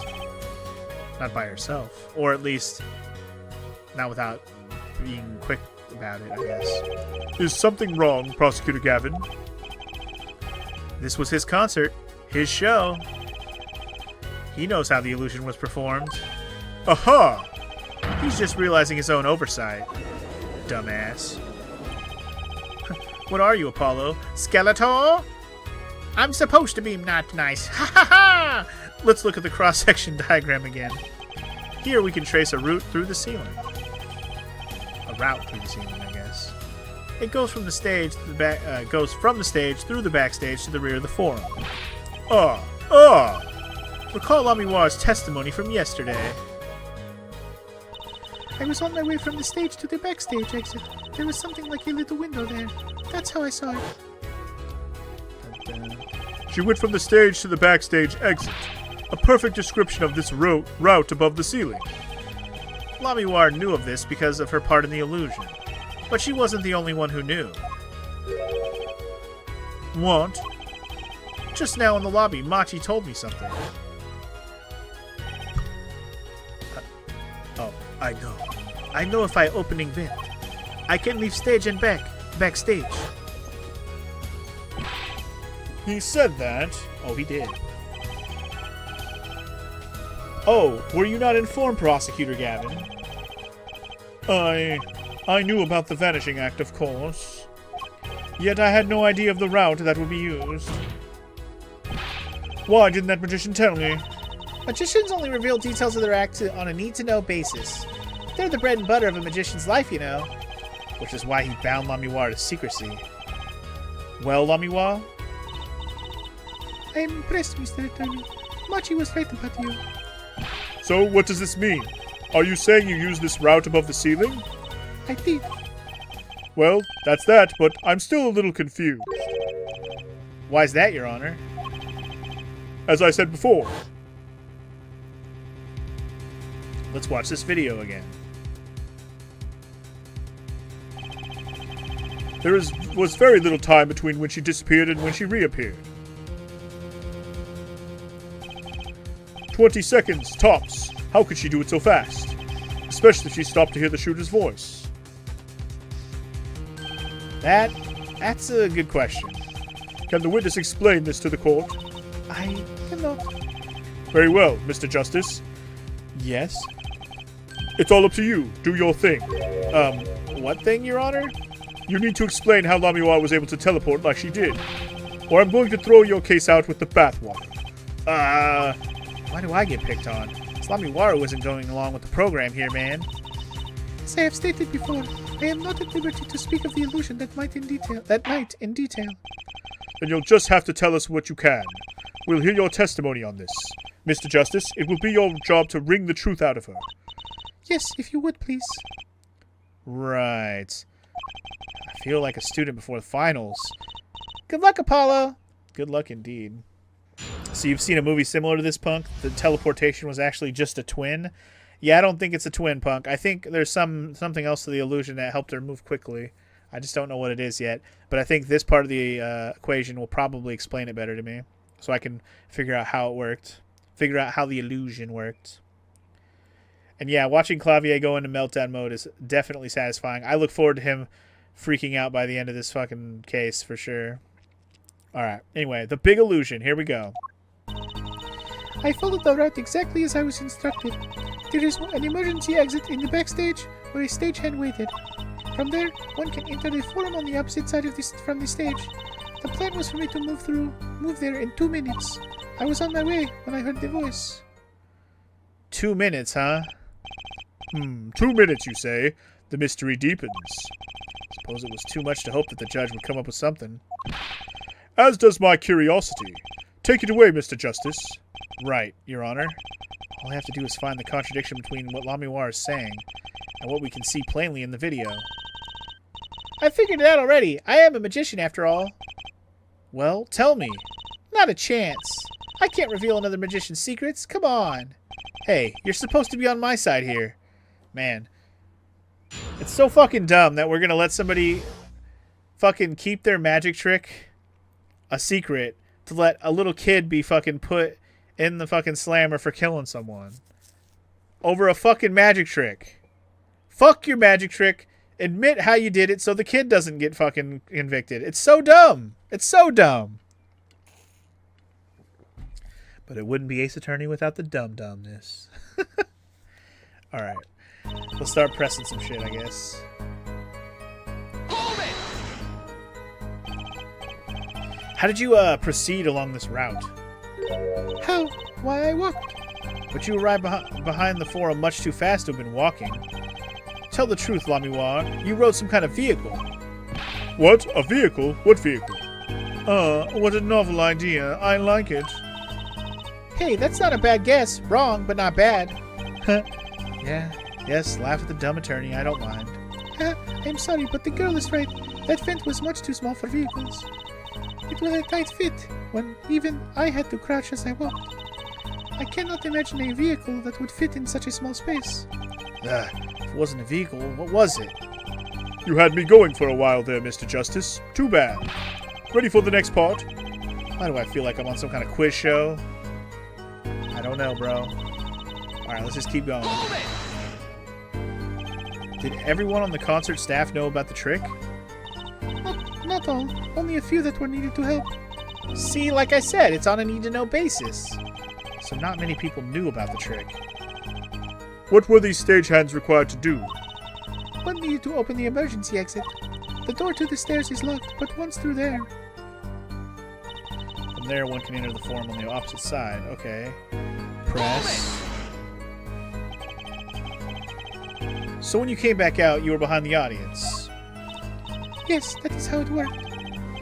Not by herself. Or at least, not without being quick about it, I guess. Is something wrong, Prosecutor Gavin? This was his concert. His show. He knows how the illusion was performed. Aha! He's just realizing his own oversight. Dumbass. What are you, Apollo? Skeletor? I'm supposed to be not nice. Ha ha ha! Let's look at the cross-section diagram again. Here we can trace a route through the ceiling. A route through the ceiling, I guess. It goes from the stage to the back. Goes from the stage through the backstage to the rear of the forum. Recall Lamiwar's testimony from yesterday. I was on my way from the stage to the backstage exit. There was something like a little window there. That's how I saw it. She went from the stage to the backstage exit. A perfect description of this route above the ceiling. Lamiwar knew of this because of her part in the illusion. But she wasn't the only one who knew. What? Just now in the lobby, Machi told me something. I know. I know if I opening vent, I can leave stage and backstage. He said that? Oh, he did. Oh, were you not informed, Prosecutor Gavin? I knew about the Vanishing Act, of course. Yet I had no idea of the route that would be used. Why didn't that magician tell me? Magicians only reveal details of their act on a need-to-know basis. They're the bread and butter of a magician's life, you know. Which is why he bound Lamiwar to secrecy. Well, Lamiwar? I am impressed, Mr. Attorney. Machi was right about you. So, what does this mean? Are you saying you used this route above the ceiling? I did. Well, that's that, but I'm still a little confused. Why's that, Your Honor? As I said before. Let's watch this video again. There was very little time between when she disappeared and when she reappeared. 20 seconds, tops. How could she do it so fast? Especially if she stopped to hear the shooter's voice. That's a good question. Can the witness explain this to the court? I cannot. Very well, Mr. Justice. Yes? It's all up to you. Do your thing. What thing, Your Honor? You need to explain how Lamiwar was able to teleport like she did. Or I'm going to throw your case out with the bathwater. Why do I get picked on? Lamiwar wasn't going along with the program here, man. As I have stated before, I am not at liberty to speak of the illusion that night in detail. Then you'll just have to tell us what you can. We'll hear your testimony on this. Mr. Justice, it will be your job to wring the truth out of her. Yes, if you would, please. Right. I feel like a student before the finals. Good luck, Apollo! Good luck indeed. So you've seen a movie similar to this, Punk? The teleportation was actually just a twin? Yeah, I don't think it's a twin, Punk. I think there's something else to the illusion that helped her move quickly. I just don't know what it is yet. But I think this part of the equation will probably explain it better to me. So I can figure out how it worked. Figure out how the illusion worked. And yeah, watching Clavier go into meltdown mode is definitely satisfying. I look forward to him freaking out by the end of this fucking case for sure. Alright, anyway, the big illusion. Here we go. I followed the route exactly as I was instructed. There is an emergency exit in the backstage where a stagehand waited. From there, one can enter the forum on the opposite side of from the stage. The plan was for me to move there in 2 minutes. I was on my way when I heard the voice. 2 minutes, huh? 2 minutes, you say? The mystery deepens. Suppose it was too much to hope that the judge would come up with something. As does my curiosity. Take it away, Mr. Justice. Right, Your Honor. All I have to do is find the contradiction between what Lamiwar is saying and what we can see plainly in the video. I figured it out already. I am a magician, after all. Well, tell me. Not a chance. I can't reveal another magician's secrets. Come on. Hey, you're supposed to be on my side here. Man. It's so fucking dumb that we're gonna let somebody fucking keep their magic trick a secret to let a little kid be fucking put in the fucking slammer for killing someone. Over a fucking magic trick. Fuck your magic trick. Admit how you did it so the kid doesn't get fucking convicted. It's so dumb. It's so dumb. But it wouldn't be Ace Attorney without the dumb-dumbness. Alright. We'll start pressing some shit, I guess. How did you proceed along this route? How? Why, I walked. But you arrived behind the forum much too fast to have been walking. Tell the truth, Lamiwar. You rode some kind of vehicle. What? A vehicle? What vehicle? What a novel idea. I like it. Hey, that's not a bad guess. Wrong, but not bad. Yeah. Yes, laugh at the dumb attorney. I don't mind. I'm sorry, but the girl is right. That vent was much too small for vehicles. It was a tight fit, when even I had to crouch as I walked. I cannot imagine a vehicle that would fit in such a small space. If it wasn't a vehicle, what was it? You had me going for a while there, Mr. Justice. Too bad. Ready for the next part? Why do I feel like I'm on some kind of quiz show? I don't know, bro. Alright, let's just keep going. Did everyone on the concert staff know about the trick? Not all. Only a few that were needed to help. See, like I said, it's on a need-to-know basis. So not many people knew about the trick. What were these stagehands required to do? One needed to open the emergency exit. The door to the stairs is locked, but once through there... From there, one can enter the forum on the opposite side. Okay. Press. So when you came back out, you were behind the audience. Yes, that is how it worked.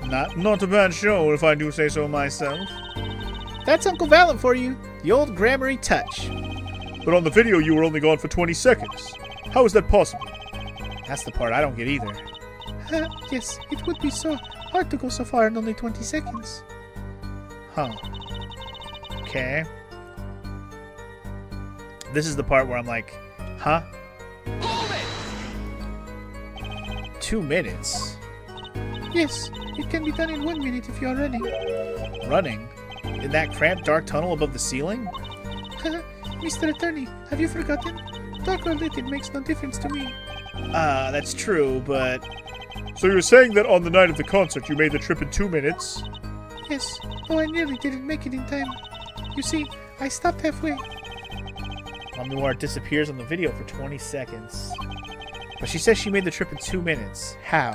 Not a bad show, if I do say so myself. That's Uncle Valen for you. The old grammary touch. But on the video, you were only gone for 20 seconds. How is that possible? That's the part I don't get either. Yes, it would be so hard to go so far in only 20 seconds. Huh. Okay. This is the part where I'm like, huh? 2 minutes? Yes, it can be done in 1 minute if you are running. Running? In that cramped dark tunnel above the ceiling? Mr. Attorney, have you forgotten? Dark or lit, it makes no difference to me. That's true, but... So you're saying that on the night of the concert you made the trip in 2 minutes? Yes, though I nearly didn't make it in time. You see, I stopped halfway. Lamiwar disappears on the video for 20 seconds. But she says she made the trip in 2 minutes. How?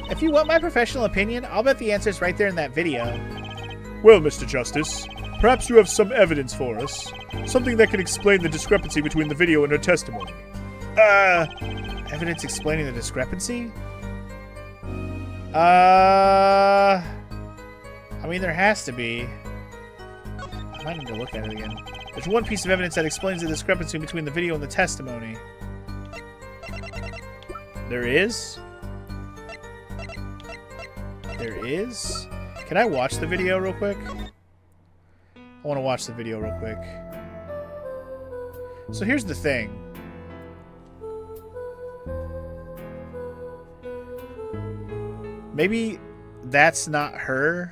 If you want my professional opinion, I'll bet the answer's right there in that video. Well, Mr. Justice, perhaps you have some evidence for us. Something that can explain the discrepancy between the video and her testimony. Evidence explaining the discrepancy? I mean, there has to be. I might need to look at it again. There's one piece of evidence that explains the discrepancy between the video and the testimony. There is? There is? Can I watch the video real quick? I want to watch the video real quick. So here's the thing. Maybe that's not her.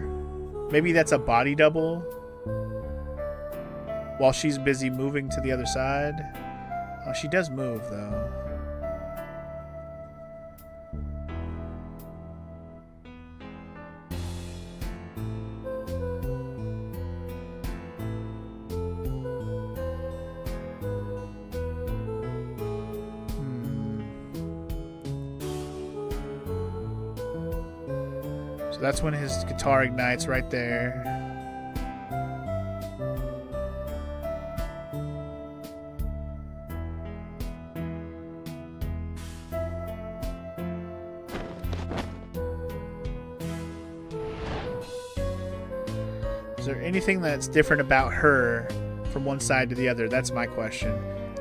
Maybe that's a body double. While she's busy moving to the other side. Oh, she does move, though. So that's when his guitar ignites right there. Is there anything that's different about her from one side to the other? That's my question.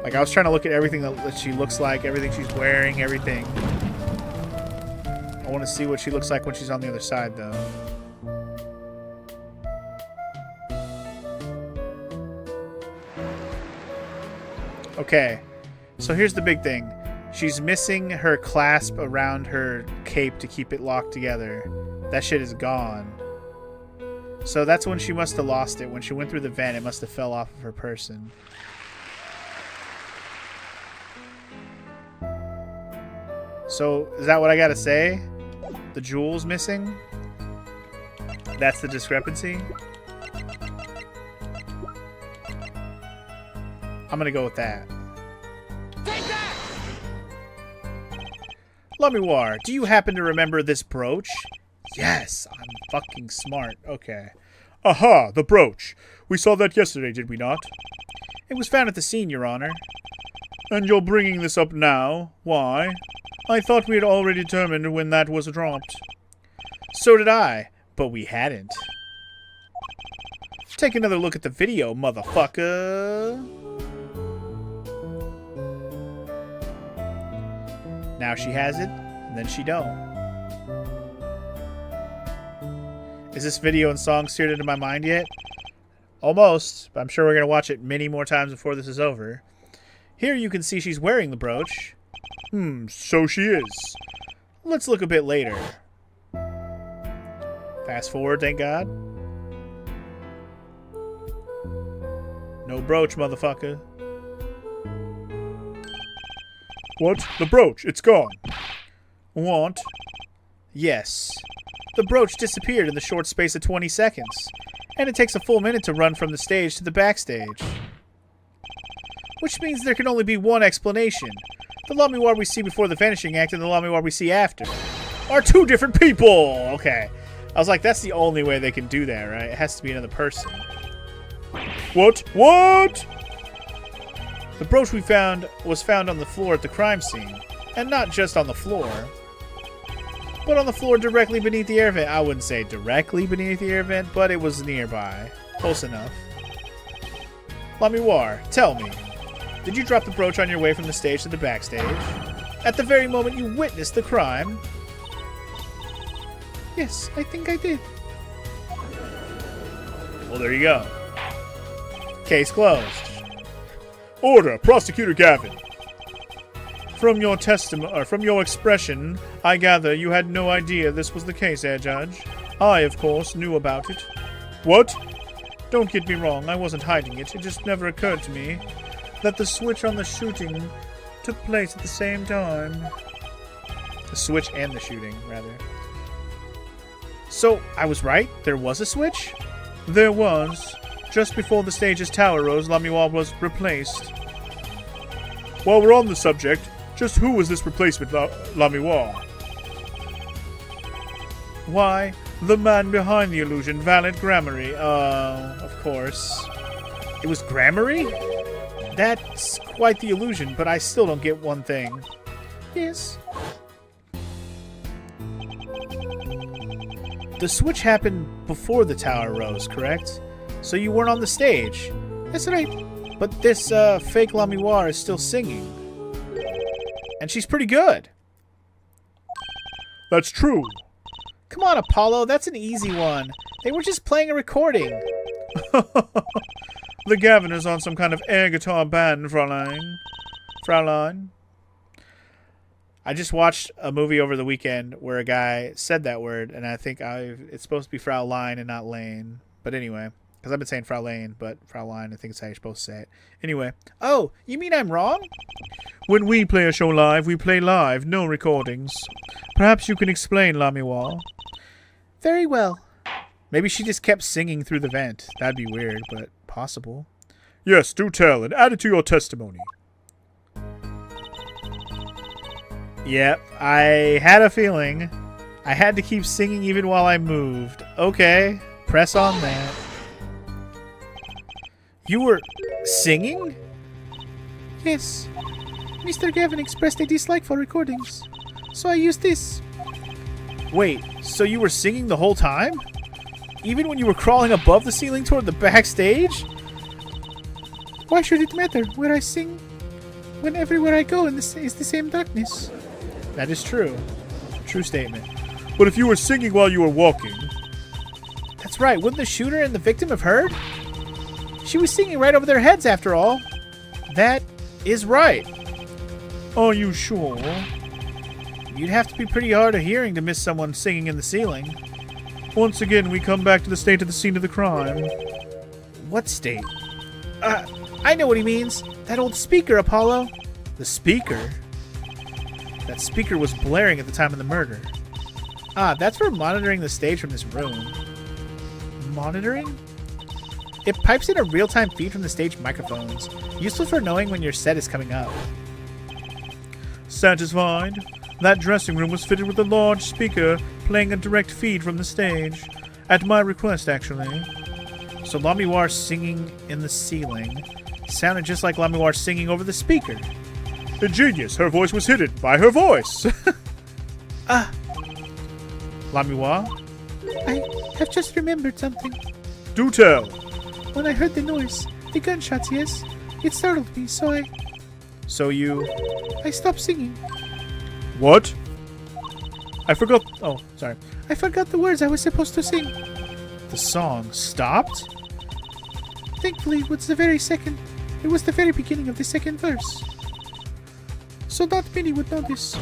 Like, I was trying to look at everything that she looks like, everything she's wearing, everything. I want to see what she looks like when she's on the other side, though. Okay. So here's the big thing. She's missing her clasp around her cape to keep it locked together. That shit is gone. So that's when she must have lost it. When she went through the vent, it must have fell off of her person. So, is that what I gotta say? The jewel's missing? That's the discrepancy? I'm gonna go with that. Take that! Lamioir, do you happen to remember this brooch? Yes, I'm fucking smart. Okay. Aha, the brooch. We saw that yesterday, did we not? It was found at the scene, Your Honor. And you're bringing this up now? Why? I thought we had already determined when that was dropped. So did I, but we hadn't. Take another look at the video, motherfucker. Now she has it, and then she don't. Is this video and song seared into my mind yet? Almost, but I'm sure we're going to watch it many more times before this is over. Here you can see she's wearing the brooch. So she is. Let's look a bit later. Fast forward, thank God. No brooch, motherfucker. What? The brooch, it's gone. What? Yes. The brooch disappeared in the short space of 20 seconds. And it takes a full minute to run from the stage to the backstage. Which means there can only be one explanation. The Lamioir we see before the Vanishing Act and the Lamioir we see after are two different people! Okay. I was like, that's the only way they can do that, right? It has to be another person. What? What? The brooch we found was found on the floor at the crime scene. And not just on the floor, but on the floor directly beneath the air vent. I wouldn't say directly beneath the air vent, but it was nearby. Close enough. Lamioir, tell me. Did you drop the brooch on your way from the stage to the backstage? At the very moment you witnessed the crime? Yes, I think I did. Well, there you go. Case closed. Order, Prosecutor Gavin. From your testimony, or from your expression, I gather you had no idea this was the case, Judge. I, of course, knew about it. What? Don't get me wrong, I wasn't hiding it. It just never occurred to me that the switch on the shooting took place at the same time. The switch and the shooting, rather. So, I was right? There was a switch? There was. Just before the stage's tower rose, Lamioir was replaced. While we're on the subject, just who was this replacement Lamioir? Why, the man behind the illusion, Valet Gramarye. Of course. It was Gramarye? That's quite the illusion, but I still don't get one thing. Yes. The switch happened before the tower rose, correct? So you weren't on the stage. That's right. But this fake Lamioir is still singing. And she's pretty good. That's true. Come on, Apollo, that's an easy one. They were just playing a recording. The Gavin is on some kind of air guitar band, Fraulein. I just watched a movie over the weekend where a guy said that word, and I think it's supposed to be Fraulein and not Lane. But anyway, because I've been saying Fraulein, but Fraulein, I think it's how you're supposed to say it. Anyway. Oh, you mean I'm wrong? When we play a show live, we play live, no recordings. Perhaps you can explain, Lamioir. Very well. Maybe she just kept singing through the vent. That'd be weird, but possible. Yes, do tell, and add it to your testimony. Yep, I had a feeling. I had to keep singing even while I moved. Okay, press on that. You were singing? Yes. Mr. Gavin expressed a dislike for recordings, so I used this. Wait, so you were singing the whole time? Even when you were crawling above the ceiling toward the backstage? Why should it matter where I sing when everywhere I go is the same darkness? That is true. True statement. But if you were singing while you were walking... That's right, wouldn't the shooter and the victim have heard? She was singing right over their heads after all. That is right. Are you sure? You'd have to be pretty hard of hearing to miss someone singing in the ceiling. Once again, we come back to the state of the scene of the crime. What state? I know what he means. That old speaker, Apollo. The speaker? That speaker was blaring at the time of the murder. Ah, that's for monitoring the stage from this room. Monitoring? It pipes in a real-time feed from the stage microphones, useful for knowing when your set is coming up. Satisfied? That dressing room was fitted with a large speaker playing a direct feed from the stage. At my request, actually. So Lamiwar singing in the ceiling sounded just like Lamiwar singing over the speaker. Ingenious. Her voice was hidden by her voice. Lamiwar? I have just remembered something. Do tell. When I heard the noise, the gunshots, yes, it startled me, so I stopped singing. What? I forgot. Oh, sorry. I forgot the words I was supposed to sing. The song stopped? Thankfully, it was the very beginning of the second verse. So not many would notice.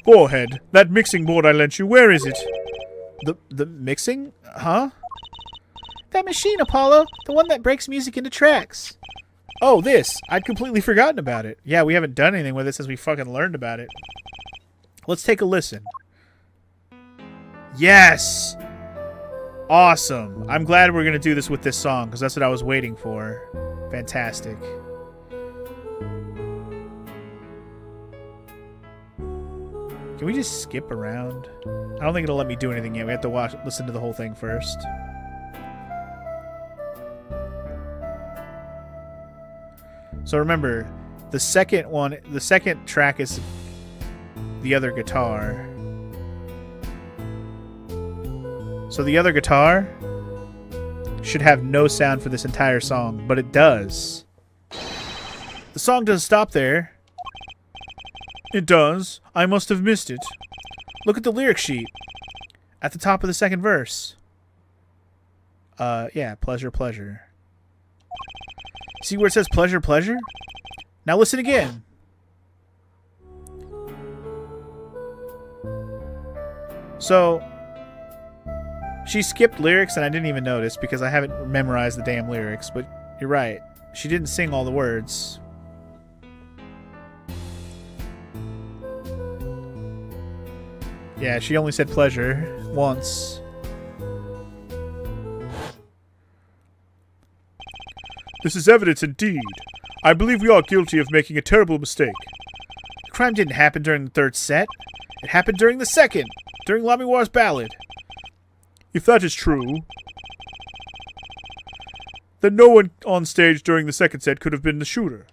Forehead, that mixing board I lent you, where is it? The mixing? Huh? That machine, Apollo! The one that breaks music into tracks. Oh, this! I'd completely forgotten about it. Yeah, we haven't done anything with it since we fucking learned about it. Let's take a listen. Yes! Awesome. I'm glad we're going to do this with this song, because that's what I was waiting for. Fantastic. Can we just skip around? I don't think it'll let me do anything yet. We have to listen to the whole thing first. So remember, the second track is the other guitar. So the other guitar should have no sound for this entire song, but it does. The song doesn't stop there. It does. I must have missed it. Look at the lyric sheet at the top of the second verse. Yeah, pleasure, pleasure. See where it says pleasure, pleasure? Now listen again. So, she skipped lyrics and I didn't even notice because I haven't memorized the damn lyrics, but you're right. She didn't sing all the words. Yeah, she only said pleasure once. This is evidence indeed. I believe we are guilty of making a terrible mistake. The crime didn't happen during the third set. It happened during the second, during Lamiwar's ballad. If that is true, then no one on stage during the second set could have been the shooter.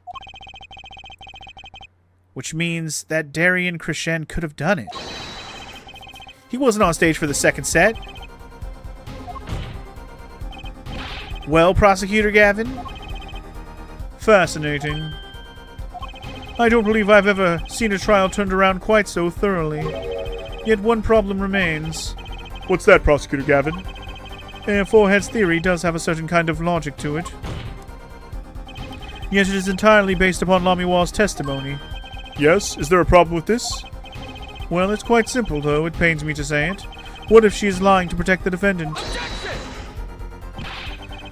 Which means that Darian Krishen could have done it. He wasn't on stage for the second set. Well, Prosecutor Gavin? Fascinating. I don't believe I've ever seen a trial turned around quite so thoroughly. Yet one problem remains. What's that, Prosecutor Gavin? Forehead's theory does have a certain kind of logic to it. Yet it is entirely based upon Lamiwar's testimony. Yes? Is there a problem with this? Well, it's quite simple, though. It pains me to say it. What if she is lying to protect the defendant?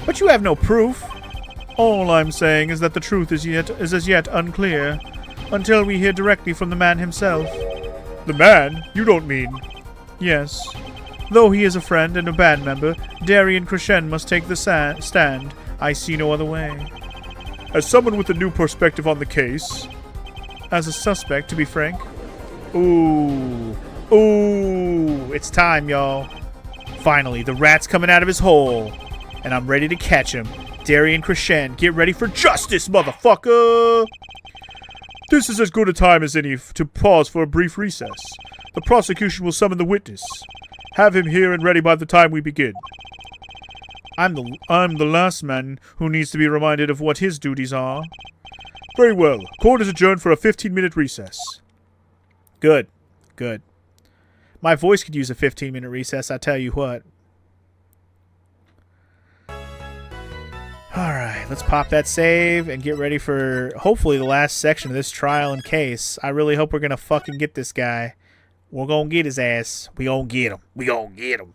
But you have no proof. All I'm saying is that the truth is as yet unclear, until we hear directly from the man himself. The man? You don't mean... Yes. Though he is a friend and a band member, Darian Krishen must take the stand. I see no other way. As someone with a new perspective on the case... As a suspect, to be frank... Ooh. Ooh. It's time, y'all. Finally, the rat's coming out of his hole. And I'm ready to catch him. Darian Krishen, get ready for justice, motherfucker! This is as good a time as any to pause for a brief recess. The prosecution will summon the witness. Have him here and ready by the time we begin. I'm the last man who needs to be reminded of what his duties are. Very well. Court is adjourned for a 15-minute recess. Good. Good. My voice could use a 15-minute recess, I tell you what. Alright, let's pop that save and get ready for hopefully the last section of this trial and case. I really hope we're gonna fucking get this guy. We're gonna get his ass. We gonna get him. We gonna get him.